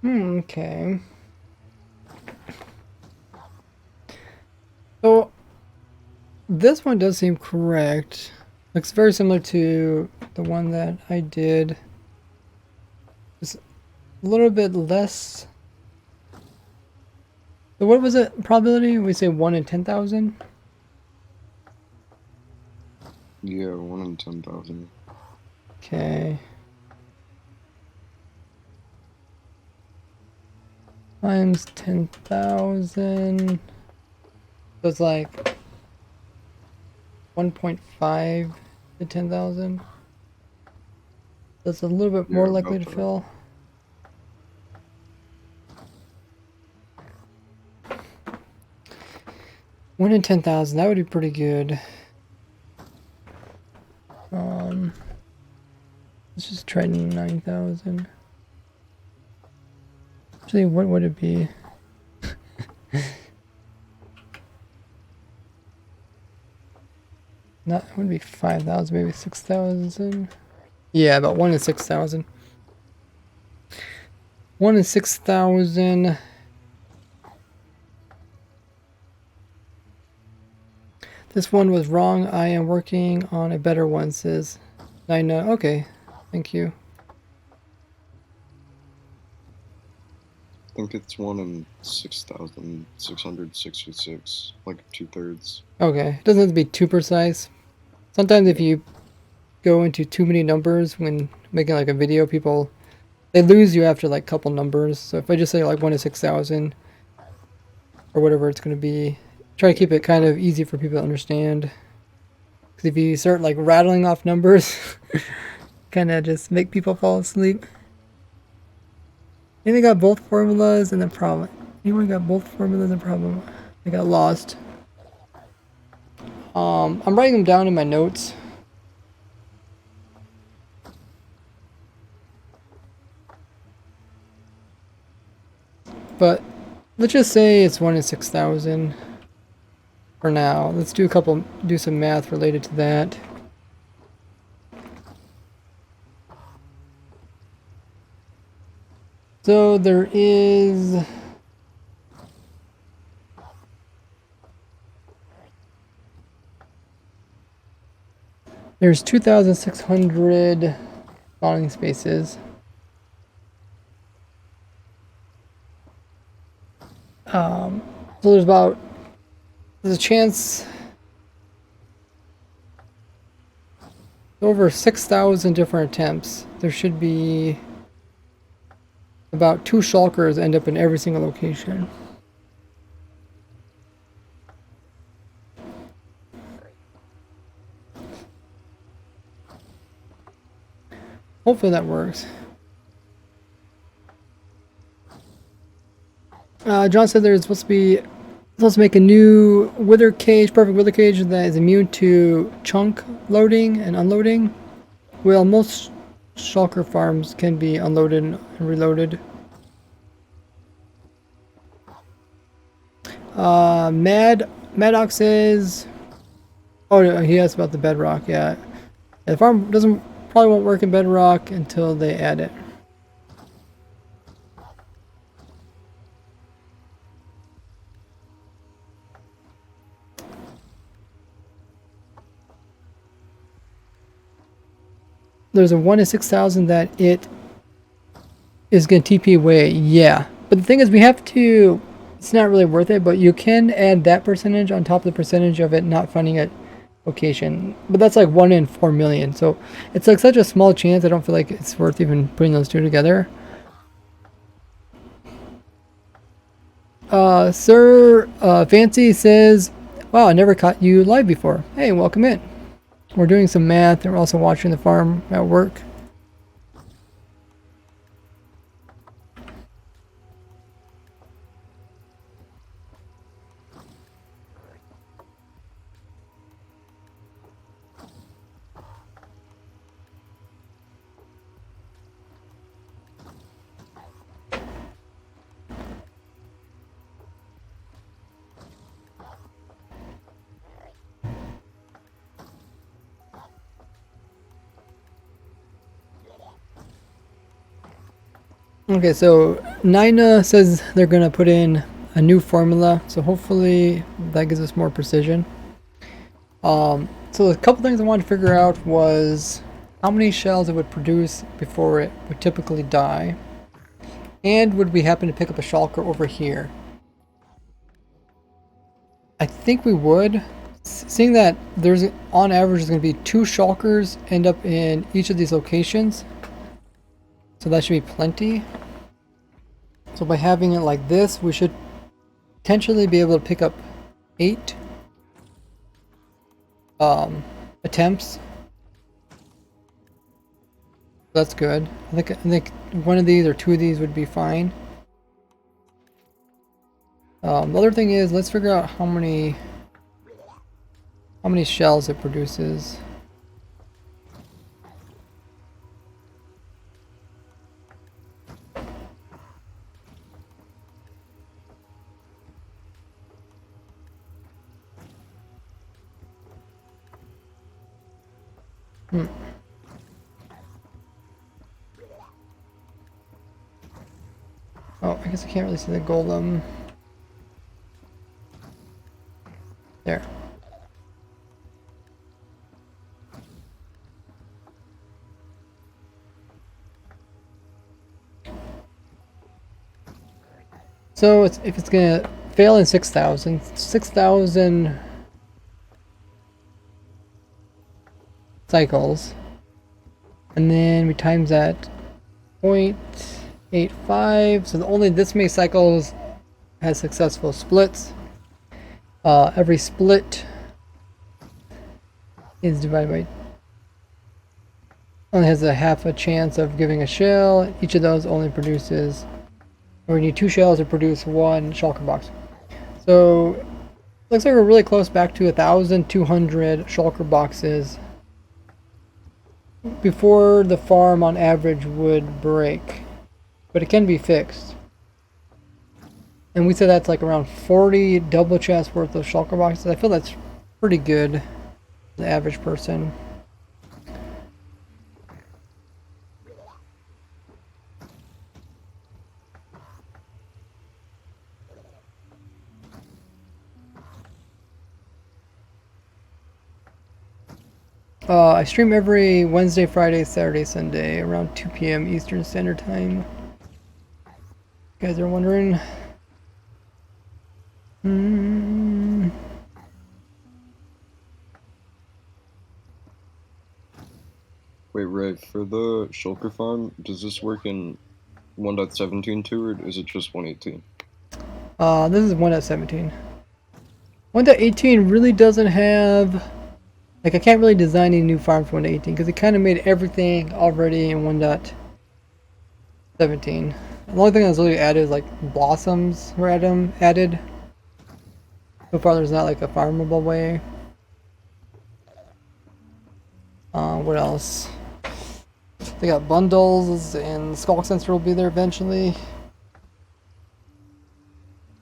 Okay. So this one does seem correct. Looks very similar to the one that I did. Just a little bit less. So what was it? Probability? We say 1 in 10,000? Yeah, 1 in 10,000. Okay. Times 10,000. So it's like 1.5 to 10,000. That's a little bit more likely to fill. One in 10,000. That would be pretty good. Let's just try 9,000. Actually, what would it be? Not, it would be 5,000, maybe 6,000. Yeah, about 1 in 6,000. 1 in 6,000. This one was wrong. I am working on a better one, says Nina. Okay, thank you. I think it's 1 in 6,666, like 2/3. Okay, it doesn't have to be too precise. Sometimes if you go into too many numbers when making like a video, they lose you after like a couple numbers. So if I just say like 1 in 6,000 or whatever it's going to be, try to keep it kind of easy for people to understand. Because if you start like rattling off numbers, kind of just make people fall asleep. Anyone got both formulas and the problem? Anyone got both formulas and problem? I got lost. I'm writing them down in my notes. But let's just say it's 1 in 6,000 for now. Let's do some math related to that. So there's 2,600 spawning spaces. So there's a chance over 6,000 different attempts. There should be about 2 shulkers end up in every single location. Hopefully that works. John said there's supposed to make a new wither cage, perfect wither cage that is immune to chunk loading and unloading. Well, most shulker farms can be unloaded and reloaded. Maddox says, oh, he asked about the bedrock. Yeah, the farm probably won't work in bedrock until they add it. There's a 1 in 6,000 that it is going to TP away. Yeah, but the thing is, we have to. It's not really worth it, but you can add that percentage on top of the percentage of it not finding a location. But that's like 1 in 4 million, so it's like such a small chance. I don't feel like it's worth even putting those two together. Sir Fancy says, "Wow, I never caught you live before. Hey, welcome in." We're doing some math and we're also watching the farm at work. Okay, so Nina says they're gonna put in a new formula, so hopefully that gives us more precision. So a couple things I wanted to figure out was how many shells it would produce before it would typically die, and would we happen to pick up a shulker over here? I think we would, seeing that there's on average is going to be 2 shulkers end up in each of these locations. So that should be plenty. So by having it like this, we should potentially be able to pick up 8 attempts. That's good. I think one of these or 2 of these would be fine. The other thing is, let's figure out how many shells it produces. Oh, I guess I can't really see the golem. There. So if it's gonna fail in 6,000 cycles, and then we times that 0.85, so only this many cycles has successful splits. Every split is divided by, only has a half a chance of giving a shell. Each of those only produces, or we need 2 shells to produce 1 shulker box. So Looks like we're really close back to 1,200 shulker boxes before the farm on average would break, but it can be fixed. And we said that's like around 40 double chests worth of shulker boxes. I feel that's pretty good, the average person. I stream every Wednesday, Friday, Saturday, Sunday around 2 p.m. Eastern Standard Time. You guys are wondering? Wait, Ray, for the Shulker farm, does this work in 1.17 too, or is it just 1.18? This is 1.17. 1.18 really doesn't have... Like, I can't really design any new farms for 1.18 because it kind of made everything already in 1.17. The only thing that's really added is like blossoms were added. So far there's not like a farmable way. What else? They got bundles and Skulk Sensor will be there eventually.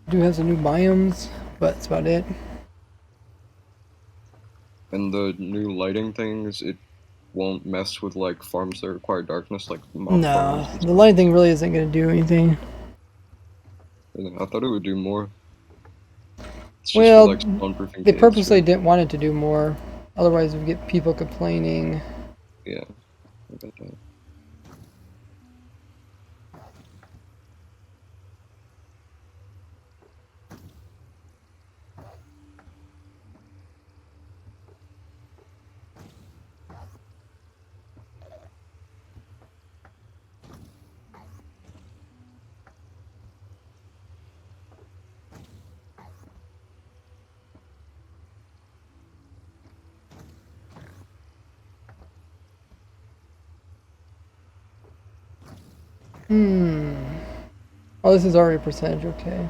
Do have some new biomes, but that's about it. And the new lighting things, it won't mess with like farms that require darkness, like mob No, farms and the stuff. lighting thing really isn't going to do anything. I thought it would do more. It's just for Well, like spawn-proofing they caves, purposely right? didn't want it to do more. Otherwise, we'd get people complaining. Yeah, I got that. Oh, this is already a percentage, okay.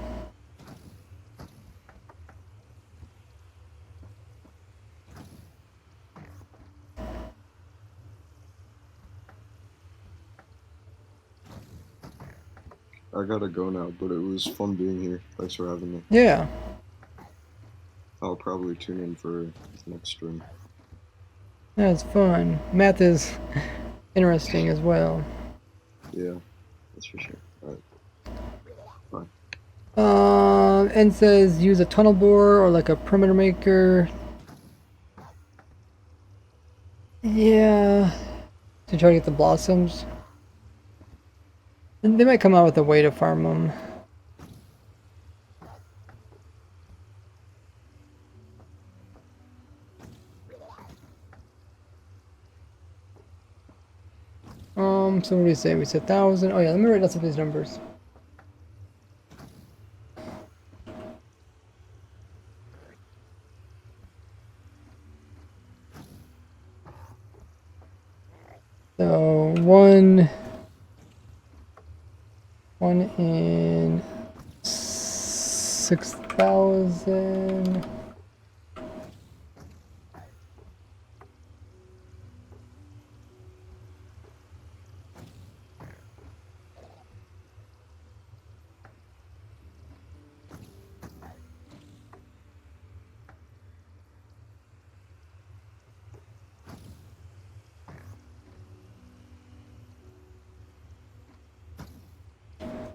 I gotta go now, but it was fun being here. Thanks for having me. Yeah, I'll probably tune in for the next stream. that's fun. Math is interesting as well. Yeah, that's for sure. Alright, bye. And says use a tunnel bore or like a perimeter maker. Yeah, to try to get the blossoms. They might come out with a way to farm them. So what do you say? We said 1,000. Oh yeah, let me write down some of these numbers. So one in 6,000.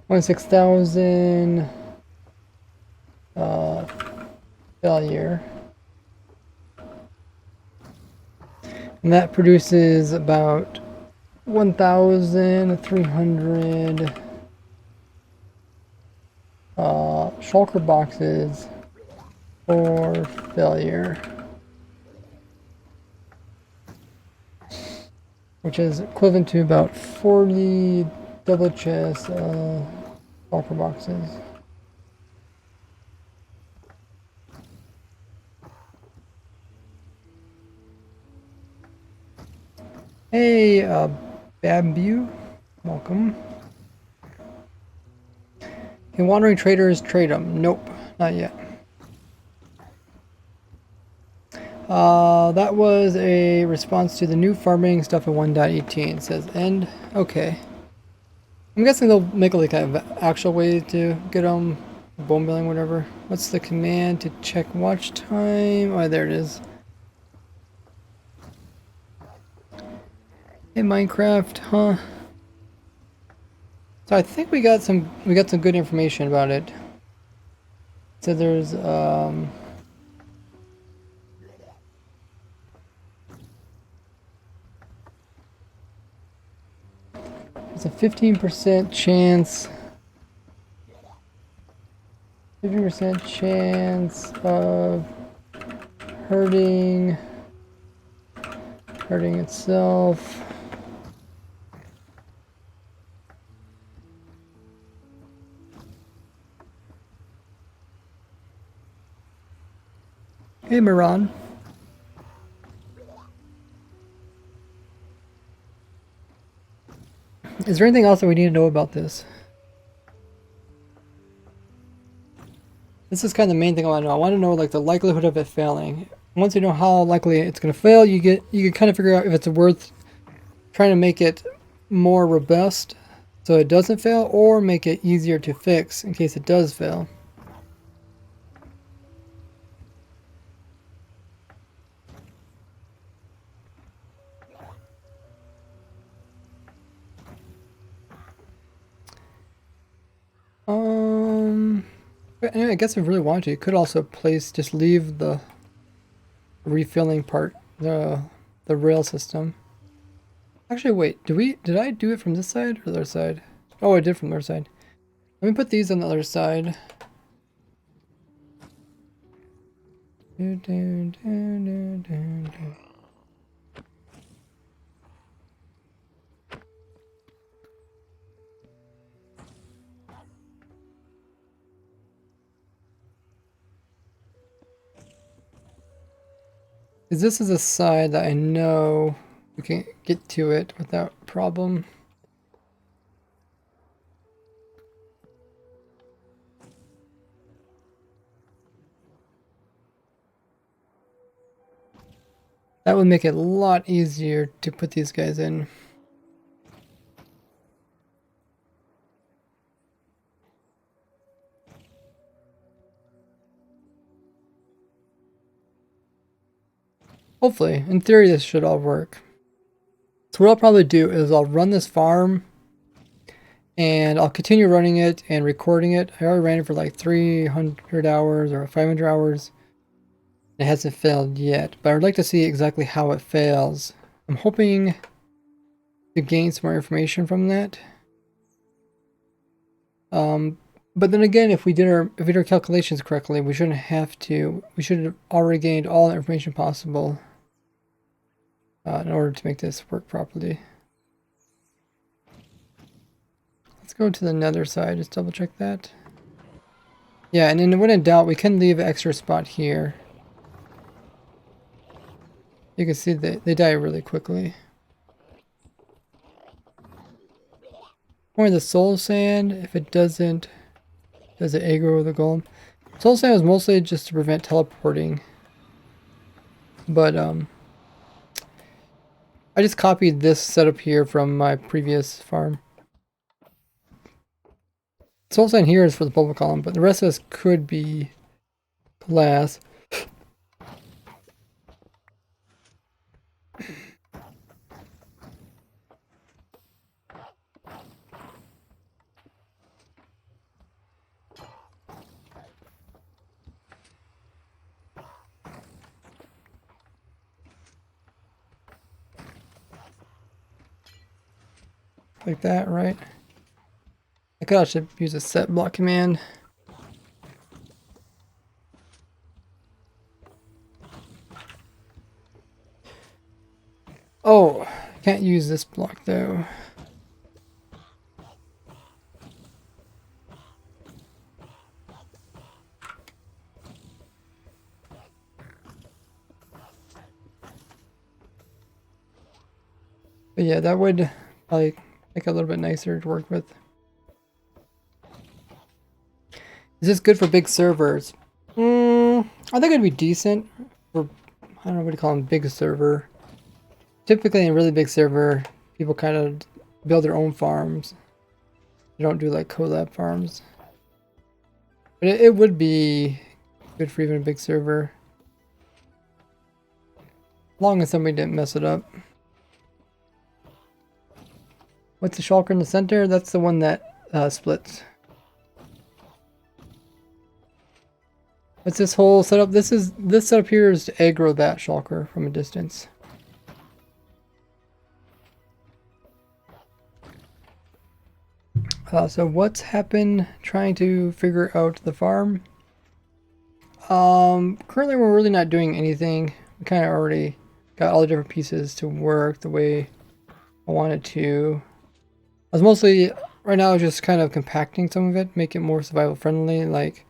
One 6,000 failure. And that produces about 1,300 shulker boxes for failure. Which is equivalent to about 40 double chest shulker boxes. Hey, Babu, welcome. Can wandering traders trade them? Nope, not yet. That was a response to the new farming stuff in 1.18. It says end. Okay. I'm guessing they'll make like an actual way to get them bone milling, whatever. What's the command to check watch time? Oh, there it is. Hey, Minecraft, huh? So I think we got some good information about it. So there's it's a 15% chance. 50% chance of hurting itself. Hey, Miran. Is there anything else that we need to know about this? This is kind of the main thing I want to know. I want to know like the likelihood of it failing. Once you know how likely it's going to fail, you can kind of figure out if it's worth trying to make it more robust so it doesn't fail, or make it easier to fix in case it does fail. But anyway, I guess if I really wanted to, you could also just leave the refilling part, the rail system. Actually, wait, did I do it from this side or the other side? Oh, I did from the other side. Let me put these on the other side. Because this is a side that I know we can get to it without problem. That would make it a lot easier to put these guys in. Hopefully, in theory, this should all work. So what I'll probably do is I'll run this farm and I'll continue running it and recording it. I already ran it for like 300 hours or 500 hours. It hasn't failed yet, but I'd like to see exactly how it fails. I'm hoping to gain some more information from that. But then again, if we did our calculations correctly, we shouldn't have to. We should have already gained all the information possible in order to make this work properly. Let's go to the nether side, just double check that. Yeah, and then when in doubt, we can leave an extra spot here. You can see that they die really quickly. Or the soul sand, if it doesn't, does it aggro the golem? Soul sand was mostly just to prevent teleporting. But I just copied this setup here from my previous farm. Soul sand here is for the bubble column, but the rest of this could be glass. Like that, right? I could actually use a set block command. Oh, I can't use this block though. But yeah, that would probably make it a little bit nicer to work with. Is this good for big servers? I think it'd be decent for I don't know what do you call them, big server. Typically in a really big server, people kind of build their own farms. They don't do like collab farms. But it would be good for even a big server. As long as somebody didn't mess it up. What's the shulker in the center? That's the one that splits. What's this whole setup? This setup here is to aggro that shulker from a distance. So what's happened trying to figure out the farm? Currently we're really not doing anything. We kind of already got all the different pieces to work the way I wanted to. I was mostly, right now, just kind of compacting some of it, make it more survival friendly, like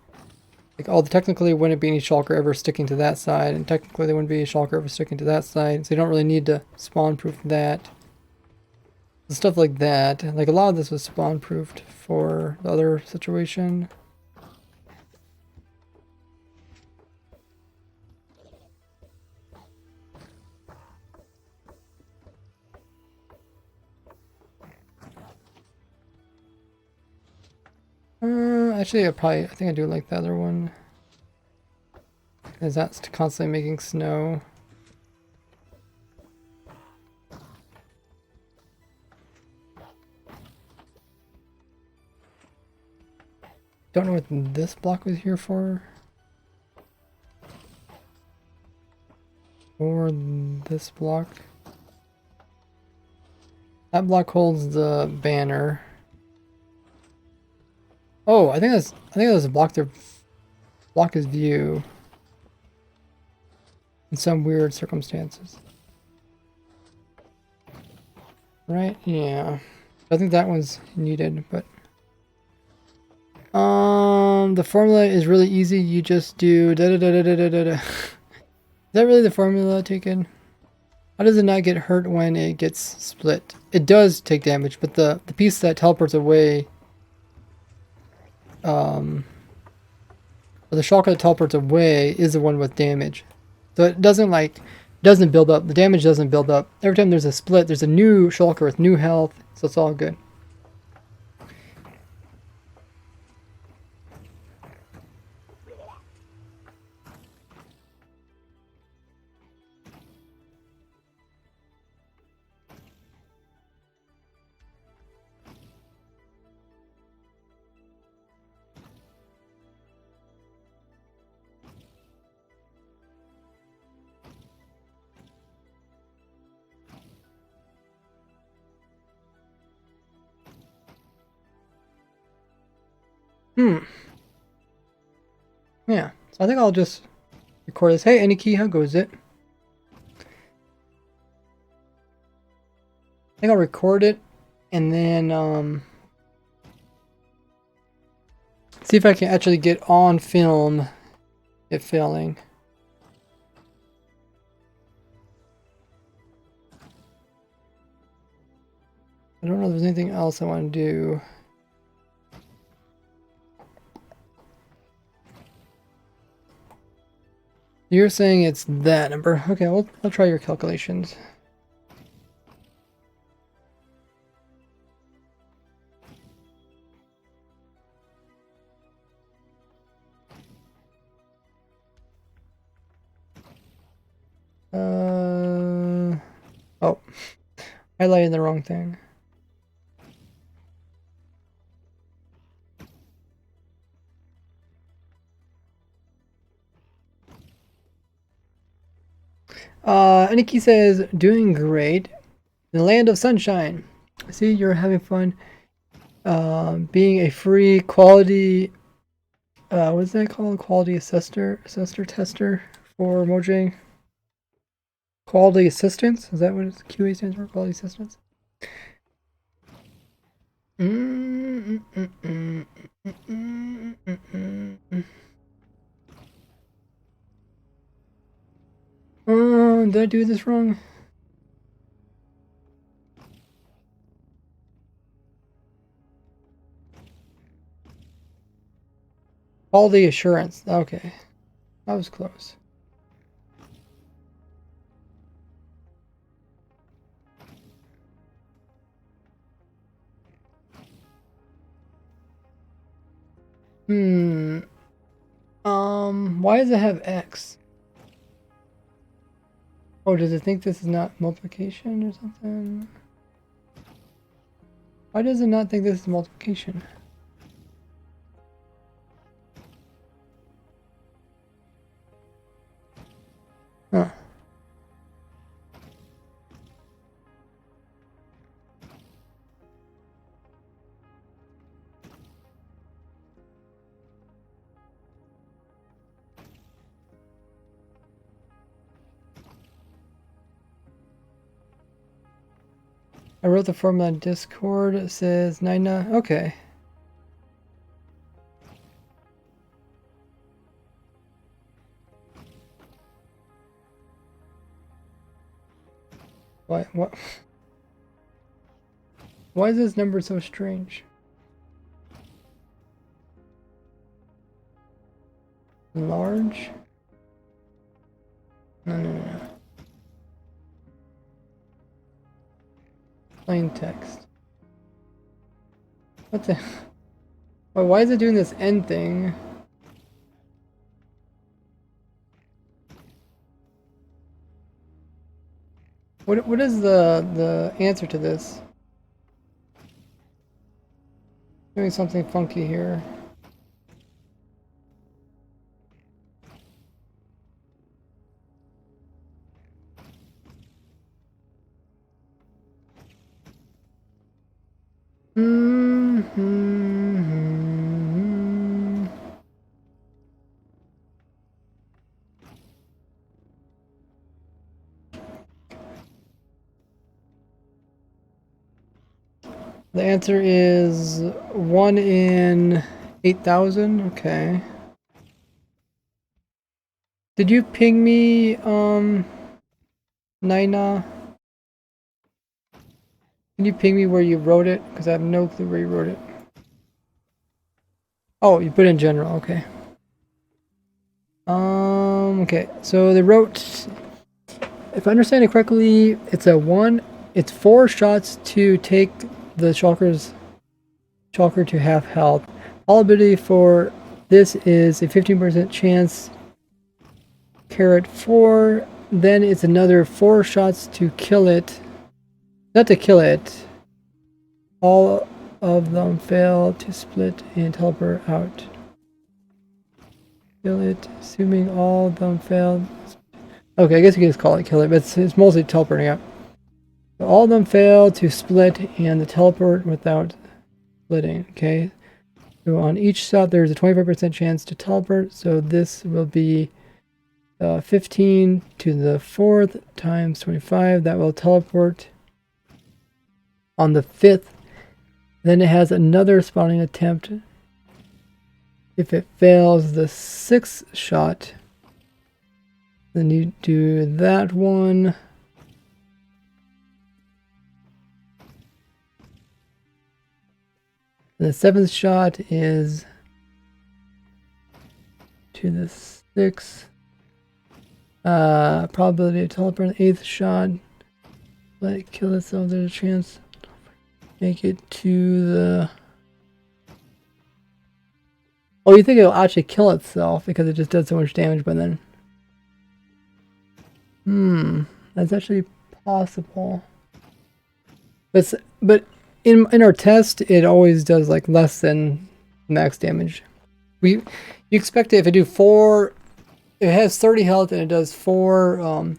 all the technically wouldn't be any shulker ever sticking to that side, and technically there wouldn't be a shulker ever sticking to that side, so you don't really need to spawn proof that. Stuff like that. Like a lot of this was spawn proofed for the other situation. Actually, I think I do like the other one. Because that's constantly making snow. Don't know what this block was here for. Or this block. That block holds the banner. Oh, I think that was a block there. Block his view. In some weird circumstances. Right? Yeah. I think that one's needed, but the formula is really easy. You just do da da da da da da da. Is that really the formula taken? How does it not get hurt when it gets split? It does take damage, but the piece that teleports away, or the shulker that teleports away is the one with damage. So it doesn't build up. The damage doesn't build up. Every time there's a split, there's a new shulker with new health, so it's all good. Yeah, so I think I'll just record this. Hey, any key, how goes it? I think I'll record it and then see if I can actually get on film it failing. I don't know if there's anything else I want to do. You're saying it's that number. Okay, I'll try your calculations. Oh, I highlighted the wrong thing. Aniki says, doing great. In the land of sunshine. See, you're having fun. Being a free quality, what's that called? Quality assessor tester for Mojang. Quality assistance? Is that what QA stands for? Quality assistance? Oh, did I do this wrong? Quality assurance. Okay. That was close. Why does it have X? Oh, does it think this is not multiplication or something? Why does it not think this is multiplication? Huh. I wrote the formula on Discord. It says Nina. Okay. What? Why is this number so strange? Large? No. Plain text. What the? Why is it doing this end thing? What is the answer to this? Doing something funky here. The answer is 1 in 8,000. Okay. Did you ping me, Nina? Can you ping me where you wrote it? Because I have no clue where you wrote it. Oh, you put it in general. Okay. Okay. So they wrote, if I understand it correctly, it's 4 shots to take the Shulker to half health. Probability for this is a 15% chance. Carrot 4. Then it's another 4 shots to kill it. Not to kill it. All of them fail to split and teleport out. Kill it, assuming all of them fail. Okay, I guess you can just call it kill it, but it's mostly teleporting out. So all of them fail to split and the teleport without splitting. Okay. So on each shot, there's a 25% chance to teleport. So this will be 15 to the 4th times 25. That will teleport on the 5th. Then it has another spawning attempt. If it fails the 6th shot, then you do that one. And the 7th shot is to the 6th. Probability of teleport. The 8th shot. Let it kill itself. There's a chance. Make it to the... Oh, you think it'll actually kill itself because it just does so much damage by then. That's actually possible. But in our test, it always does like less than max damage. You expect it if it do 4, it has 30 health and it does 4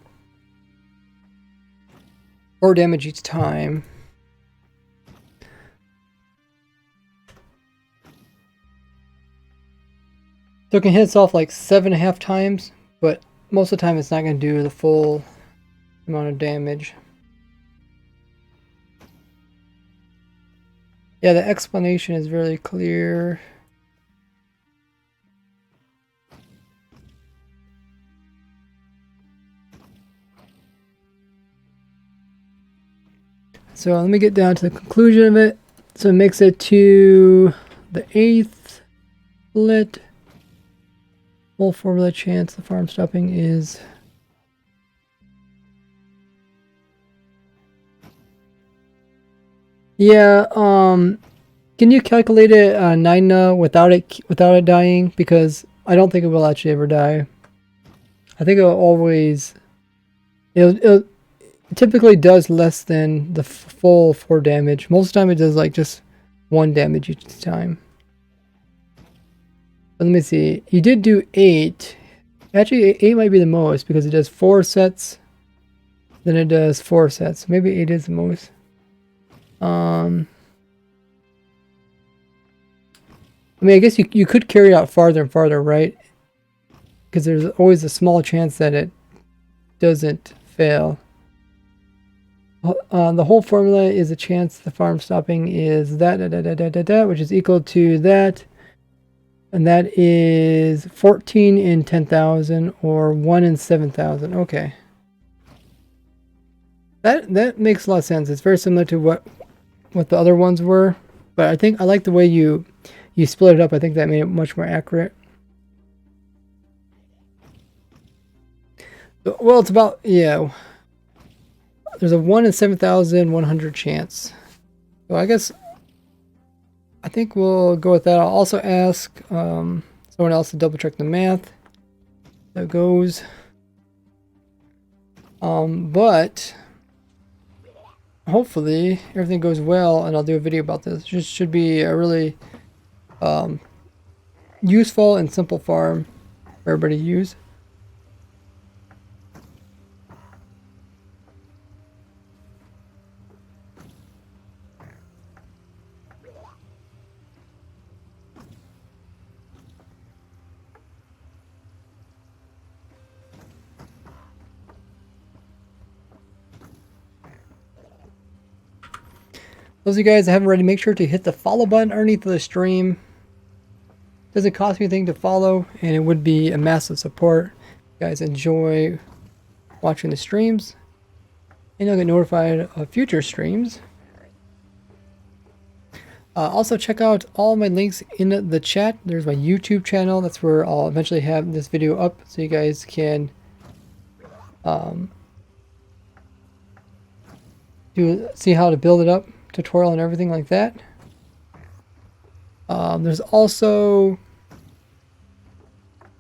damage each time. So it can hit itself like 7.5 times, but most of the time it's not going to do the full amount of damage. Yeah, the explanation is very clear. So let me get down to the conclusion of it. So it makes it to the 8th split. Full formula chance the farm stopping is Can you calculate it 9 without it dying? Because I don't think it will actually ever die. I think it'll always. It typically does less than the full 4 damage. Most of the time it does like just 1 damage each time. But let me see. You did do 8. Actually, 8 might be the most because it does 4 sets. Then it does 4 sets. Maybe 8 is the most. I mean, I guess you could carry out farther and farther, right? Because there's always a small chance that it doesn't fail. The whole formula is a chance the farm stopping is that, which is equal to that. And that is 14 in 10,000 or 1 in 7,000. Okay. That makes a lot of sense. It's very similar to what the other ones were. But I think I like the way you split it up. I think that made it much more accurate. Well, it's about, yeah. There's a 1 in 7,100 chance. So I guess I think we'll go with that. I'll also ask someone else to double check the math. That goes. But hopefully everything goes well, and I'll do a video about this. Just should be a really useful and simple farm for everybody to use. Those of you guys that haven't already, make sure to hit the follow button underneath the stream. Doesn't cost me anything to follow, and it would be a massive support. You guys enjoy watching the streams, and you'll get notified of future streams. Also, check out all my links in the chat. There's my YouTube channel. That's where I'll eventually have this video up, so you guys can see how to build it up. Tutorial and everything like that. There's also,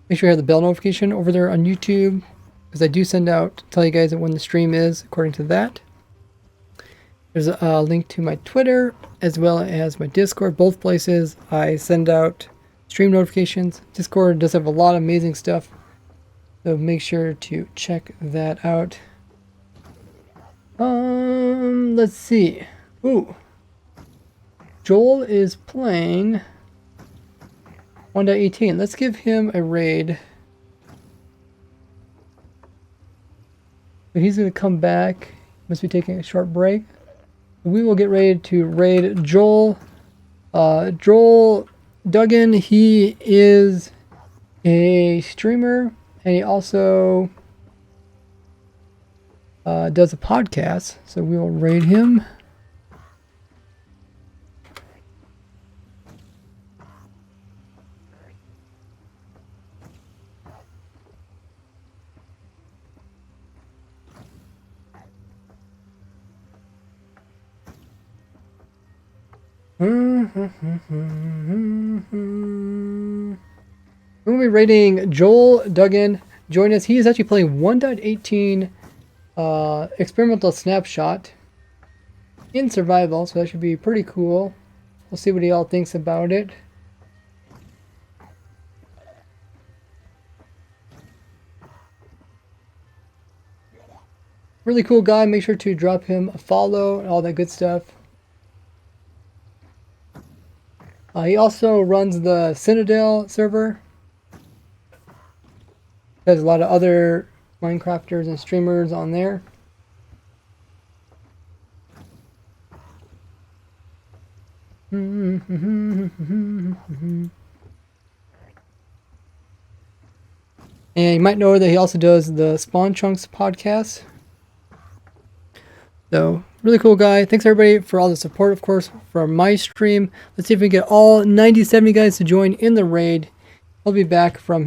make sure you have the bell notification over there on YouTube, because I do send out, tell you guys when the stream is according to that. There's a link to my Twitter as well as my Discord. Both places I send out stream notifications. Discord does have a lot of amazing stuff, so make sure to check that out. Let's see. Ooh, Joel is playing 1.18. Let's give him a raid. But he's going to come back. Must be taking a short break. We will get ready to raid Joel. Joel Duggan, he is a streamer, and he also does a podcast. So we will raid him. We'll be rating Joel Duggan. Join us. He is actually playing 1.18 experimental snapshot in survival, so that should be pretty cool. We'll see what he all thinks about it. Really cool guy. Make sure to drop him a follow and all that good stuff. He also runs the Citadel server. There's a lot of other Minecrafters and streamers on there. And you might know that he also does the Spawn Chunks podcast. So, really cool guy. Thanks everybody for all the support, of course, from my stream. Let's see if we can get all 90, 70 guys to join in the raid. He'll be back from